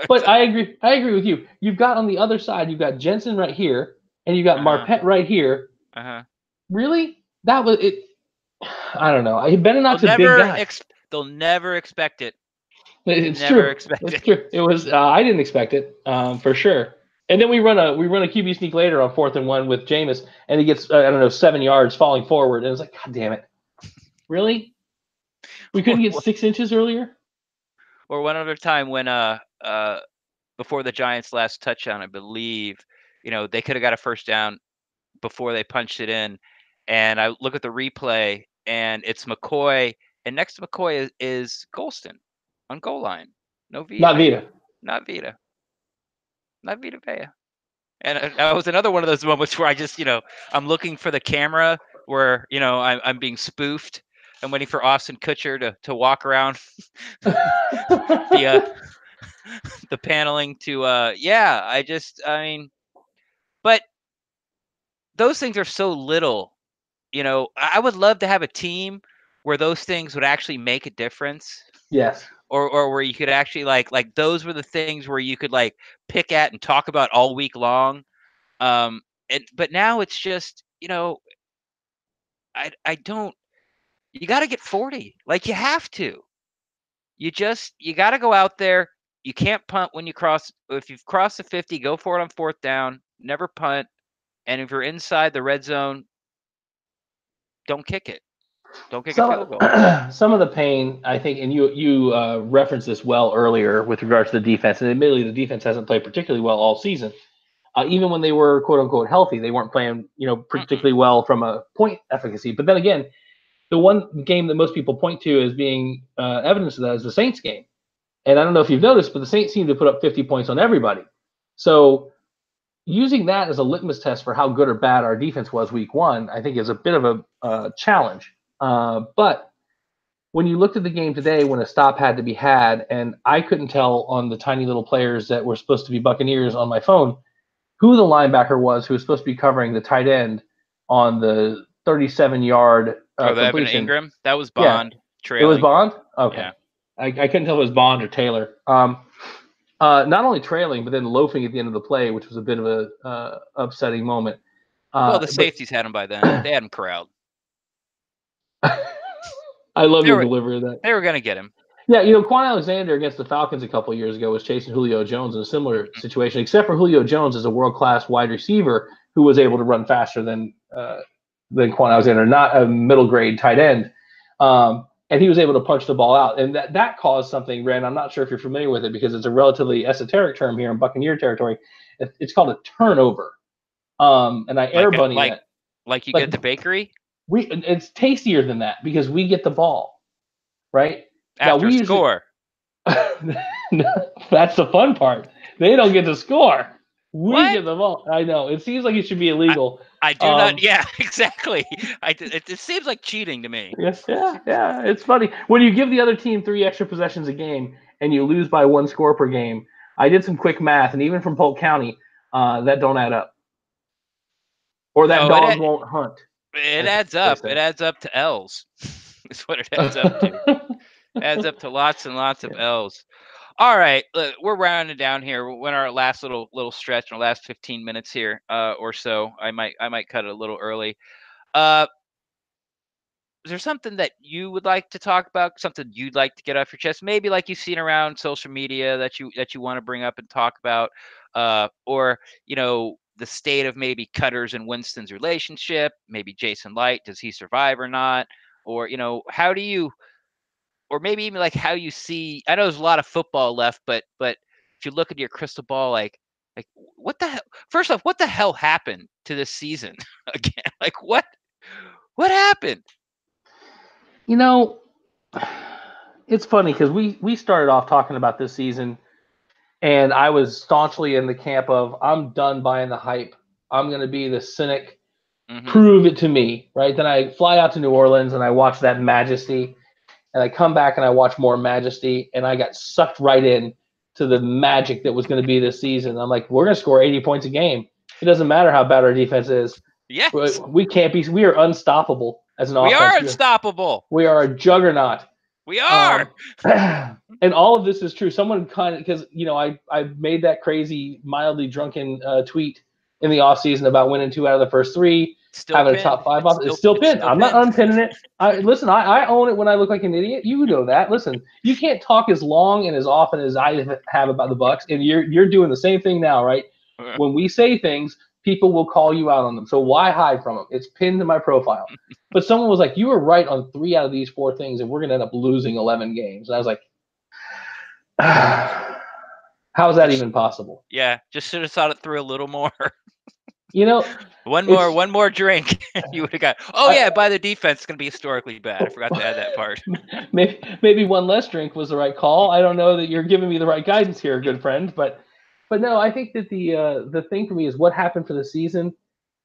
but I agree with you. You've got on the other side, you've got Jensen right here, and you've got Marpet right here. Really? That was it. I don't know. Beninock's a big guy. They'll never expect it. It's true. It's true. It was. I didn't expect it for sure. And then we run a QB sneak later on 4th and 1 with Jameis, and he gets 7 yards falling forward, and it's like, God damn it, really? We couldn't get 6 inches earlier. Or one other time when before the Giants' last touchdown, I believe, they could have got a first down before they punched it in, and I look at the replay, and it's McCoy, and next to McCoy is Golston on goal line. No Vita. Not Vita. Not Vita. Not Vita Vea. And that was another one of those moments where I just, I'm looking for the camera where, I'm being spoofed. I'm waiting for Austin Kutcher to walk around the paneling to, but those things are so little, I would love to have a team where those things would actually make a difference. Yes. Or where you could actually like those were the things where you could like pick at and talk about all week long. But now it's just, I don't, you got to get 40. Like you have to. You got to go out there. You can't punt when if you've crossed the 50, go for it on 4th down, never punt. And if you're inside the red zone, don't kick it. Don't kick a field goal. Some of the pain, I think, and you referenced this well earlier with regards to the defense, and admittedly the defense hasn't played particularly well all season. Even when they were quote unquote healthy, they weren't playing, particularly well from a point efficacy. But then again, the one game that most people point to as being evidence of that is the Saints game. And I don't know if you've noticed, but the Saints seem to put up 50 points on everybody. So using that as a litmus test for how good or bad our defense was week 1, I think is a bit of a challenge. But when you looked at the game today when a stop had to be had, and I couldn't tell on the tiny little players that were supposed to be Buccaneers on my phone who the linebacker was who was supposed to be covering the tight end on the 37-yard completion. Ingram? That was Bond. Yeah. Trailing. It was Bond? Okay. Yeah. I couldn't tell if it was Bond or Taylor. Not only trailing, but then loafing at the end of the play, which was a bit of a upsetting moment. Well, the safeties had him by then. They had him corralled. I love your delivery of that. They were going to get him. Yeah, Quan Alexander against the Falcons a couple of years ago was chasing Julio Jones in a similar situation, except for Julio Jones is a world-class wide receiver who was able to run faster than Quan Alexander, not a middle-grade tight end. And he was able to punch the ball out. And that caused something, Ren, I'm not sure if you're familiar with it because it's a relatively esoteric term here in Buccaneer territory. It's called a turnover. And I air bunny that. Like you get at the backry? It's tastier than that because we get the ball, right? After now, score. That's the fun part. They don't get to score. We get the ball. I know. It seems like it should be illegal. I do not. Yeah, exactly. It seems like cheating to me. Yes. Yeah. It's funny. When you give the other team 3 extra possessions a game and you lose by 1 score per game, I did some quick math, and even from Polk County, that don't add up. Or that dog won't hunt. It adds up. It adds up to L's. That's what it adds up to. Adds up to lots and lots of L's. All right, look, we're rounding down here. We're in our last little stretch, in our last 15 minutes here or so. I might cut it a little early. Is there something that you would like to talk about? Something you'd like to get off your chest? Maybe like you've seen around social media that you want to bring up and talk about, or the state of maybe Cutter's and Winston's relationship, maybe Jason Light, does he survive or not? Or, how do you, or maybe even like how you see, I know there's a lot of football left, but if you look at your crystal ball, like what the hell, first off, what the hell happened to this season again? Like what happened? It's funny because we started off talking about this season, and I was staunchly in the camp of I'm done buying the hype. I'm going to be the cynic. Mm-hmm. Prove it to me, right? Then I fly out to New Orleans and I watch that majesty, and I come back and I watch more majesty, and I got sucked right in to the magic that was going to be this season. I'm like, we're going to score 80 points a game. It doesn't matter how bad our defense is. Yes. We can't be. We are unstoppable as an offense. We are unstoppable. We are a juggernaut. We are. And all of this is true. Someone kind of, because I made that crazy, mildly drunken tweet in the offseason about winning 2 out of the first 3, Still having pinned. a top 5 off. It's still pinned. I'm not unpinning it. I own it when I look like an idiot. You know that. Listen, you can't talk as long and as often as I have about the Bucs, and you're doing the same thing now, right? When we say things, people will call you out on them. So why hide from them? It's pinned to my profile. But someone was like, you were right on 3 out of these 4 things, and we're going to end up losing 11 games. And I was like, how is that even possible? Yeah, just should have thought it through a little more. One more drink, you would have got. Oh yeah, by the defense, it's gonna be historically bad. I forgot to add that part. Maybe one less drink was the right call. I don't know that you're giving me the right guidance here, good friend. But no, I think that the thing for me is what happened for the season.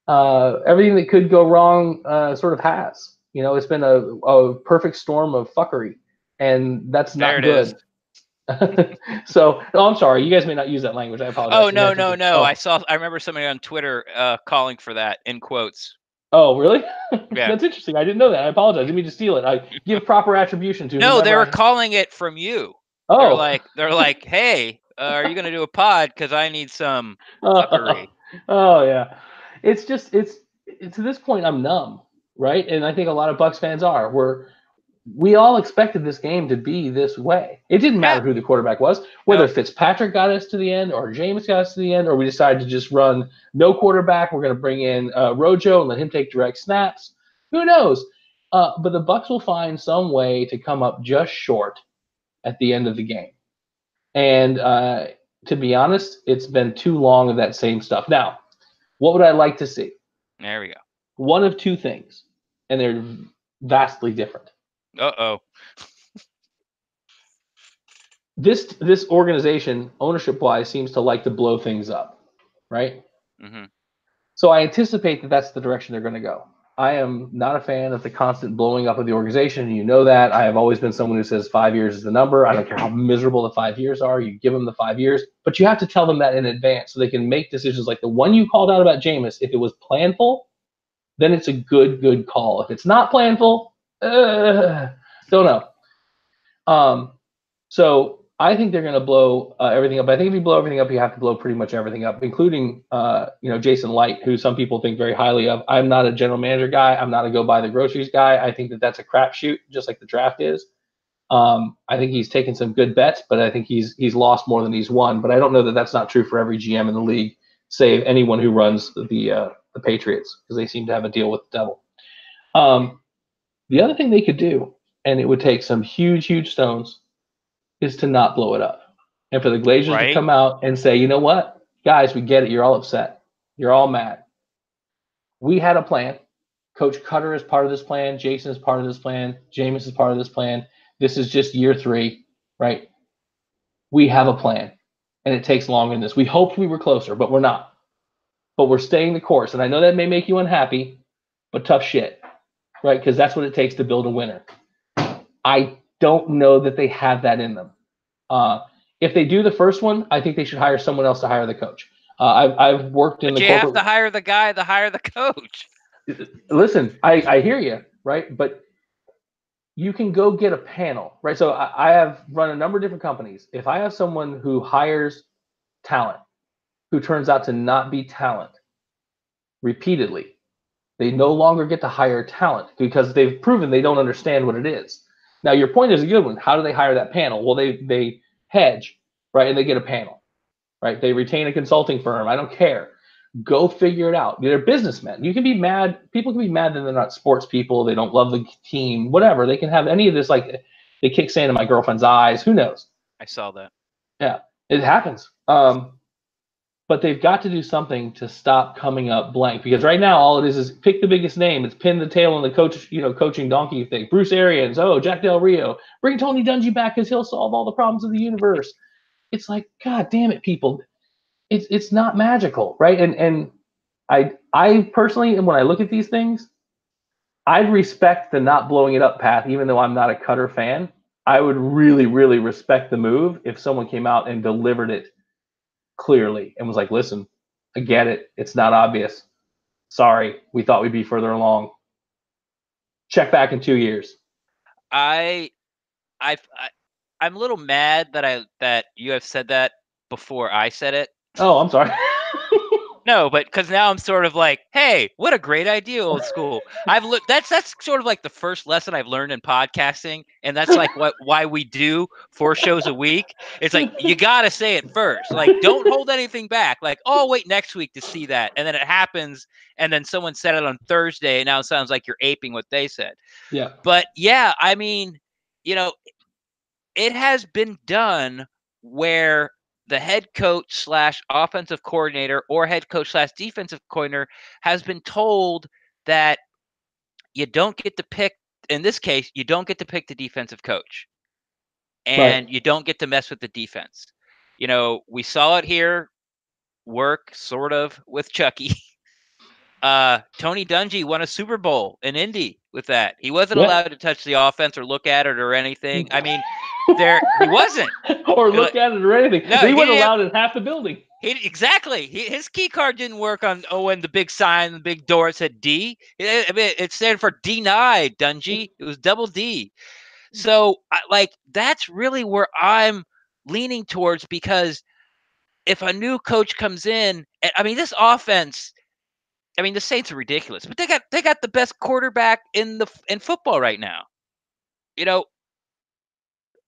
Everything that could go wrong sort of has. It's been a perfect storm of fuckery, and that's not good. So, I'm sorry. You guys may not use that language. I apologize. Oh no. I remember somebody on Twitter calling for that in quotes. Oh, really? Yeah. That's interesting. I didn't know that. I apologize. I didn't mean to steal it. I give proper attribution to. No, they were calling it from you. Oh. They're like, hey, are you gonna do a pod? Because I need some fuckery. Oh yeah. It's just to this point I'm numb, right? And I think a lot of Bucs fans are. We all expected this game to be this way. It didn't matter who the quarterback was, whether Fitzpatrick got us to the end or James got us to the end, or we decided to just run no quarterback. We're going to bring in Rojo and let him take direct snaps. Who knows? But the Bucs will find some way to come up just short at the end of the game. And to be honest, it's been too long of that same stuff. Now, what would I like to see? There we go. One of 2 things, and they're vastly different. Uh-oh. This organization, ownership-wise, seems to like to blow things up, right? Mm-hmm. So I anticipate that that's the direction they're going to go. I am not a fan of the constant blowing up of the organization. You know that. I have always been someone who says 5 years is the number. I don't care how miserable the 5 years are. You give them the 5 years. But you have to tell them that in advance so they can make decisions like the one you called out about Jameis. If it was planful, then it's a good call. If it's not planful, don't know. So I think they're going to blow everything up. I think if you blow everything up, you have to blow pretty much everything up, including Jason Light, who some people think very highly of. I'm not a general manager guy. I'm not a go buy the groceries guy. I think that that's a crapshoot, just like the draft is. I think he's taken some good bets, but I think he's lost more than he's won. But I don't know that that's not true for every GM in the league, save anyone who runs the Patriots, because they seem to have a deal with the devil. The other thing they could do, and it would take some huge stones, is to not blow it up. And for the Glazers to come out and say, you know what, guys, we get it. You're all upset. You're all mad. We had a plan. Coach Cutter is part of this plan. Jason is part of this plan. Jameis is part of this plan. This is just year 3, right? We have a plan, and it takes longer than this. We hoped we were closer, but we're not. But we're staying the course. And I know that may make you unhappy, but tough shit, right? Because that's what it takes to build a winner. I don't know that they have that in them. If they do the first one, I think they should hire someone else to hire the coach. I've worked in the corporate. You have to hire the guy to hire the coach. Listen, I hear you, right? But you can go get a panel, right? So I have run a number of different companies. If I have someone who hires talent, who turns out to not be talent repeatedly, they no longer get to hire talent because they've proven they don't understand what it is. Now, your point is a good one. How do they hire that panel? Well, they hedge, right? And they get a panel, right? They retain a consulting firm. I don't care. Go figure it out. They're businessmen. You can be mad. People can be mad that they're not sports people. They don't love the team. Whatever. They can have any of this. Like they kick sand in my girlfriend's eyes. Who knows? I saw that. Yeah, it happens. But they've got to do something to stop coming up blank, because right now all it is pick the biggest name. It's pin the tail on the coach, coaching donkey thing. Bruce Arians, Jack Del Rio, bring Tony Dungy back because he'll solve all the problems of the universe. It's like, God damn it, people. It's not magical, right? And I personally, when I look at these things, I respect the not blowing it up path, even though I'm not a Cutter fan. I would really, really respect the move if someone came out and delivered it clearly and was like, listen, I get it. It's not obvious. Sorry, we thought we'd be further along. Check back in 2 years. I'm a little mad that you have said that before I said it. Oh, I'm sorry. No, but because now I'm sort of like, hey, what a great idea, old school. That's sort of like the first lesson I've learned in podcasting, and that's like why we do 4 shows a week. It's like you gotta say it first. Like, don't hold anything back. Like, oh, wait next week to see that, and then it happens, and then someone said it on Thursday, and now it sounds like you're aping what they said. Yeah. But yeah, I mean, it has been done where the head coach / offensive coordinator or head coach / defensive coordinator has been told that you don't get to pick. In this case, you don't get to pick the defensive coach, and you don't get to mess with the defense. We saw it here work sort of with Chucky. Tony Dungy won a Super Bowl in Indy with that. He wasn't allowed to touch the offense or look at it or anything. I mean, he wasn't. Or look at it or anything. No, he wasn't allowed in half the building. Exactly. His key card didn't work on when the big sign, the big door said D. It stood for denied, Dungy. It was double D. So, that's really where I'm leaning towards, because if a new coach comes in, I mean, this offense, I mean, the Saints are ridiculous, but they got the best quarterback in football right now.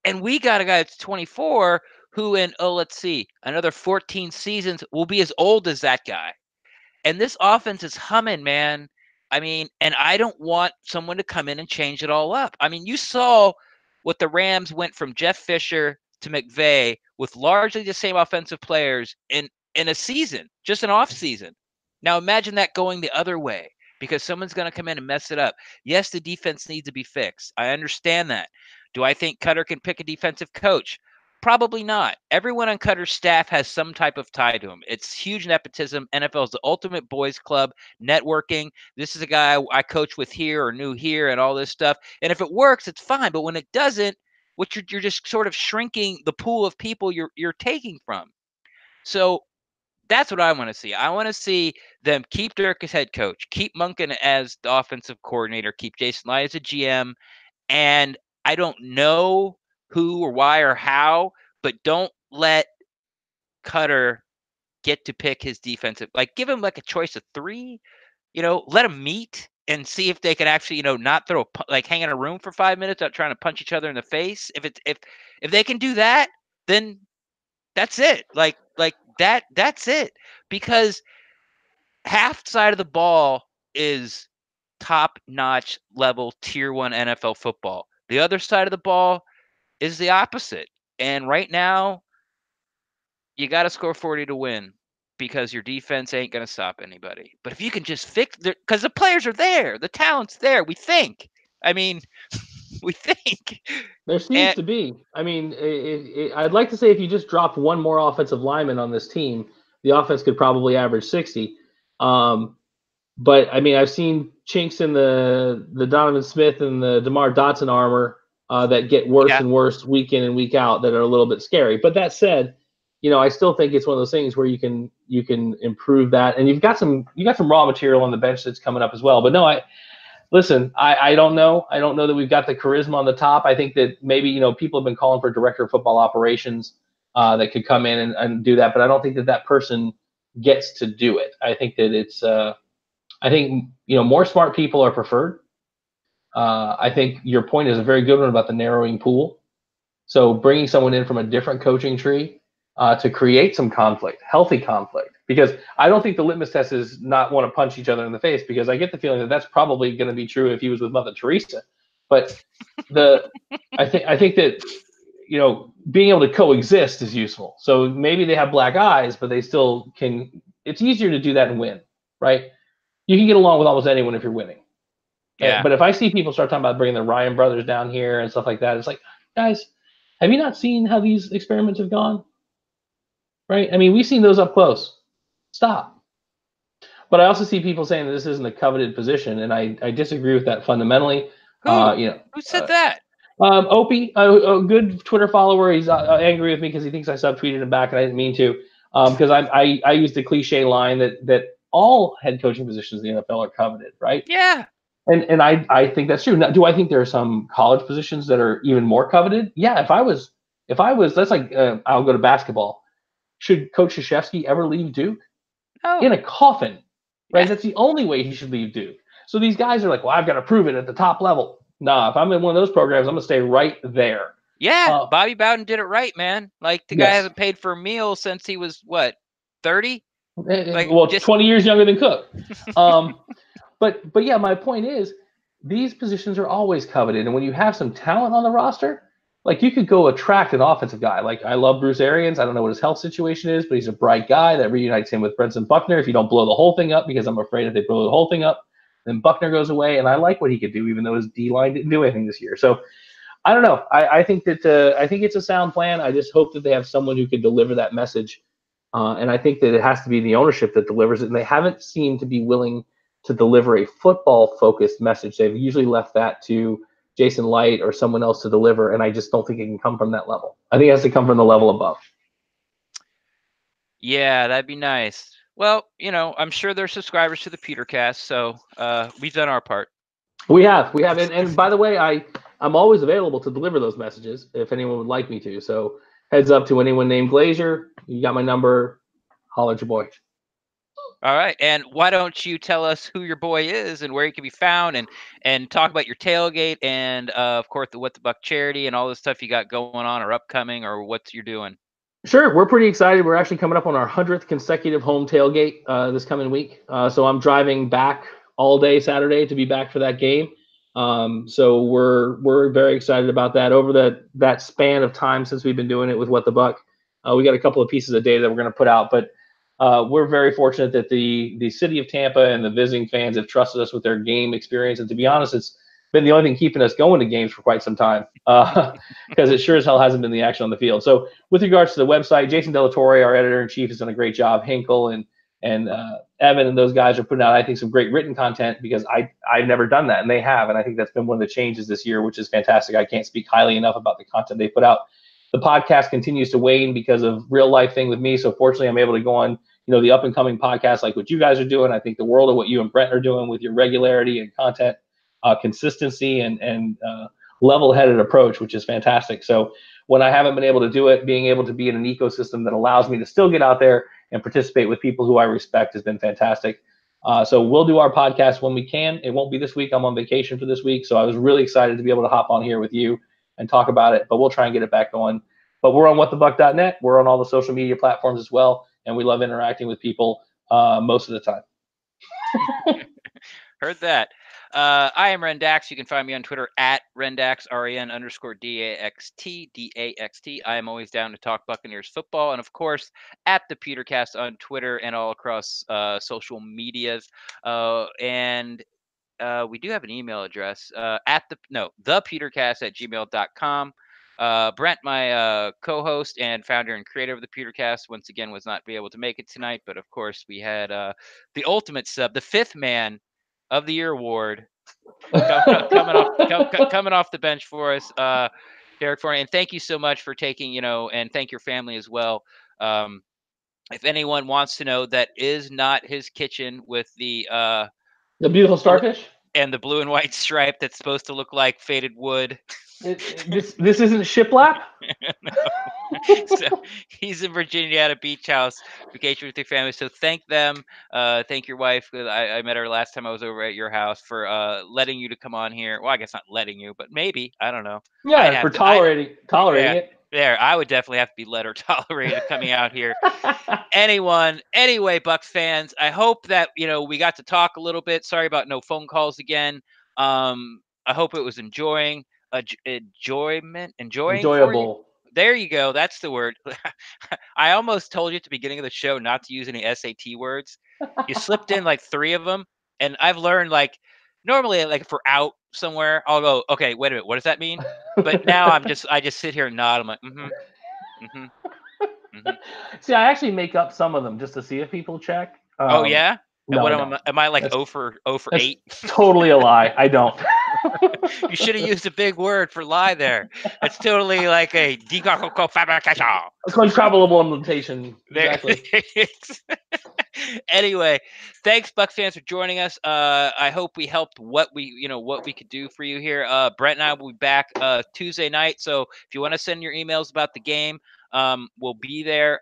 And we got a guy that's 24 who let's see, another 14 seasons will be as old as that guy. And this offense is humming, man. I mean, and I don't want someone to come in and change it all up. I mean, you saw what the Rams went from Jeff Fisher to McVay with largely the same offensive players in a season, just an off season. Now imagine that going the other way, because someone's going to come in and mess it up. Yes, the defense needs to be fixed. I understand that. Do I think Cutter can pick a defensive coach? Probably not. Everyone on Cutter's staff has some type of tie to him. It's huge nepotism. NFL is the ultimate boys club, networking. This is a guy I coach with here or knew here and all this stuff. And if it works, it's fine. But when it doesn't, you're just sort of shrinking the pool of people you're taking from. So that's what I want to see. I want to see them keep Dirk as head coach, keep Monken as the offensive coordinator, keep Jason Light as a GM, and I don't know who or why or how, but don't let Cutter get to pick his defensive. Like, give him like a choice of 3. Let them meet and see if they can actually, not hang in a room for 5 minutes without trying to punch each other in the face. If they can do that, then that's it. That's it. Because half side of the ball is top-notch level tier 1 NFL football. The other side of the ball is the opposite. And right now, you got to score 40 to win, because your defense ain't going to stop anybody. But if you can just fix it, because the players are there, the talent's there, we think. I mean, we think. There seems to be. I mean, I'd like to say if you just dropped one more offensive lineman on this team, the offense could probably average 60. But I mean, I've seen chinks in the Donovan Smith and the DeMar Dotson armor that get worse and worse week in and week out, that are a little bit scary. But that said, I still think it's one of those things where you can improve that, and you've got some raw material on the bench that's coming up as well. But no, I don't know. I don't know that we've got the charisma on the top. I think that maybe people have been calling for director of football operations that could come in and do that, but I don't think that person gets to do it. I think that it's I think more smart people are preferred. I think your point is a very good one about the narrowing pool. So bringing someone in from a different coaching tree to create some conflict, healthy conflict, because I don't think the litmus test is not want to punch each other in the face, because I get the feeling that that's probably going to be true if he was with Mother Teresa. But the I think that being able to coexist is useful. So maybe they have black eyes, but they still can. It's easier to do that and win, right? You can get along with almost anyone if you're winning. Yeah. But if I see people start talking about bringing the Ryan brothers down here and stuff like that, it's like, guys, have you not seen how these experiments have gone? Right? I mean, we've seen those up close. Stop. But I also see people saying that this isn't a coveted position, and I disagree with that fundamentally. Who? You know, Who said that? Opie, a good Twitter follower, he's angry with me because he thinks I subtweeted him back, and I didn't mean to. Because I used the cliche line that all head coaching positions in the NFL are coveted, right? Yeah. And I think that's true. Now, do I think there are some college positions that are even more coveted? Yeah. If I was, that's like I'll go to basketball. Should Coach Krzyzewski ever leave Duke? Oh. In a coffin, right? Yeah. That's the only way he should leave Duke. So these guys are like, well, I've got to prove it at the top level. Nah, if I'm in one of those programs, I'm gonna stay right there. Yeah. Bobby Bowden did it right, man. Like the guy Yes. hasn't paid for a meal since he was what, 30? Like Well, just 20 years younger than Cook. Um, but yeah, my point is these positions are always coveted, and when you have some talent on the roster, like you could go attract an offensive guy. Like I love Bruce Arians. I don't know what his health situation is, but he's a bright guy that reunites him with Brenton Buckner. If you don't blow the whole thing up, because I'm afraid if they blow the whole thing up, then Buckner goes away, and I like what he could do, even though his D line didn't do anything this year. So I don't know. I think that I think it's a sound plan. I just hope that they have someone who can deliver that message, and I think that it has to be the ownership that delivers it. And they haven't seemed to be willing to deliver a football-focused message. They've usually left that to Jason Light or someone else to deliver, and I just don't think it can come from that level. I think it has to come from the level above. Yeah, that'd be nice. Well, I'm sure they're subscribers to the Petercast, so we've done our part. We have, and by the way, I'm always available to deliver those messages if anyone would like me to. So heads up to anyone named Glazier. You got my number. Holler at your boy. All right, and why don't you tell us who your boy is and where he can be found, and talk about your tailgate and of course the What the Buck charity and all the stuff you got going on or upcoming or what you're doing. Sure, we're pretty excited. We're actually coming up on our 100th consecutive home tailgate this coming week. So I'm driving back all day Saturday to be back for that game. So we're very excited about that. Over that span of time since we've been doing it with What the Buck, we got a couple of pieces of data that we're going to put out. But we're very fortunate that the city of Tampa and the visiting fans have trusted us with their game experience. And to be honest, it's been the only thing keeping us going to games for quite some time, because it sure as hell hasn't been the action on the field. So with regards to the website, Jason Delatorre, our editor in chief, has done a great job. Hinkle and Evan and those guys are putting out, I think, some great written content, because I've never done that, and they have, and I think that's been one of the changes this year, which is fantastic. I can't speak highly enough about the content they put out. The podcast continues to wane because of real life thing with me, so fortunately, I'm able to go on the up and coming podcasts like what you guys are doing. I think the world of what you and Brent are doing with your regularity and content consistency and level-headed approach, which is fantastic. So when I haven't been able to do it, being able to be in an ecosystem that allows me to still get out there and participate with people who I respect has been fantastic. So we'll do our podcast when we can. It won't be this week. I'm on vacation for this week. So I was really excited to be able to hop on here with you and talk about it, but we'll try and get it back going. But we're on whatthebuck.net. We're on all the social media platforms as well, and we love interacting with people most of the time. Heard that. I am Rendax. You can find me on Twitter at Rendax, REN_DAXT, DAXT. I am always down to talk Buccaneers football. And of course, at the Petercast on Twitter and all across social medias. And we do have an email address thepetercast@gmail.com. Brent, my co-host and founder and creator of the Petercast, once again was not be able to make it tonight, but of course we had the ultimate sub, the fifth man of the year award, coming off the bench for us, Derek Fourier. And thank you so much for taking, and thank your family as well. If anyone wants to know, that is not his kitchen with the beautiful starfish and the blue and white stripe that's supposed to look like faded wood. This isn't shiplap. So he's in Virginia at a beach house, vacation with your family. So thank them. Thank your wife. I met her last time I was over at your house, for letting you to come on here. Well, I guess not letting you, but maybe, I don't know. I'd Yeah, have for to. tolerating Yeah, it. There, I would definitely have to be let or tolerated coming out here. Anyway, Bucks fans, I hope that we got to talk a little bit. Sorry about no phone calls again. I hope it was enjoying for you. Enjoyable. There you go. That's the word. I almost told you at the beginning of the show not to use any SAT words. You slipped in like 3 of them, and I've learned like normally like if we're out somewhere, I'll go, okay, wait a minute, what does that mean? But now I just sit here and nod. I'm like, mm-hmm, mm-hmm. See, I actually make up some of them just to see if people check. Oh yeah. And No, what I don't. am I like That's 0 for that's 8? totally a lie. I don't. You should have used a big word for lie there. It's totally like a fabrication. Untravelable implementation. There. Exactly. Anyway, thanks Buck fans for joining us. I hope we helped what we could do for you here. Brent and I will be back Tuesday night. So if you want to send your emails about the game, we'll be there.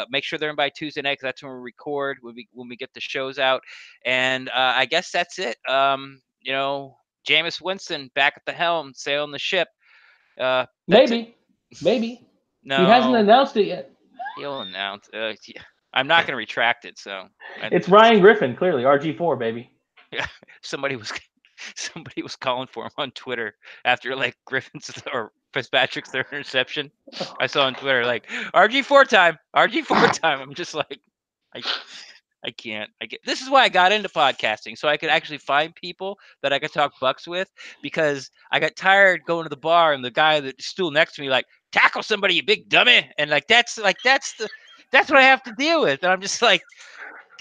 Make sure they're in by Tuesday night because that's when we record when we get the shows out. And I guess that's it. Jameis Winston back at the helm, sailing the ship. That's it. Maybe. He hasn't No, announced it yet. he'll announce. Yeah. I'm not going to retract it. So It's Ryan Griffin, clearly RG4, baby. yeah, somebody was somebody was calling for him on Twitter after like Griffin's or Fitzpatrick's third interception. I saw on Twitter like RG4 time, RG4 time. I'm just like, I can't. This is why I got into podcasting, so I could actually find people that I could talk Bucks with, because I got tired going to the bar and the guy that stool next to me like, tackle somebody, you big dummy, and that's what I have to deal with, and I'm just like,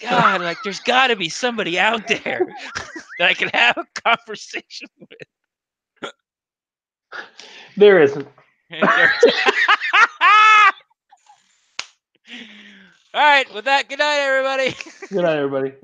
God, like there's got to be somebody out there that I can have a conversation with. There isn't. All right, with that, good night, everybody. Good night, everybody.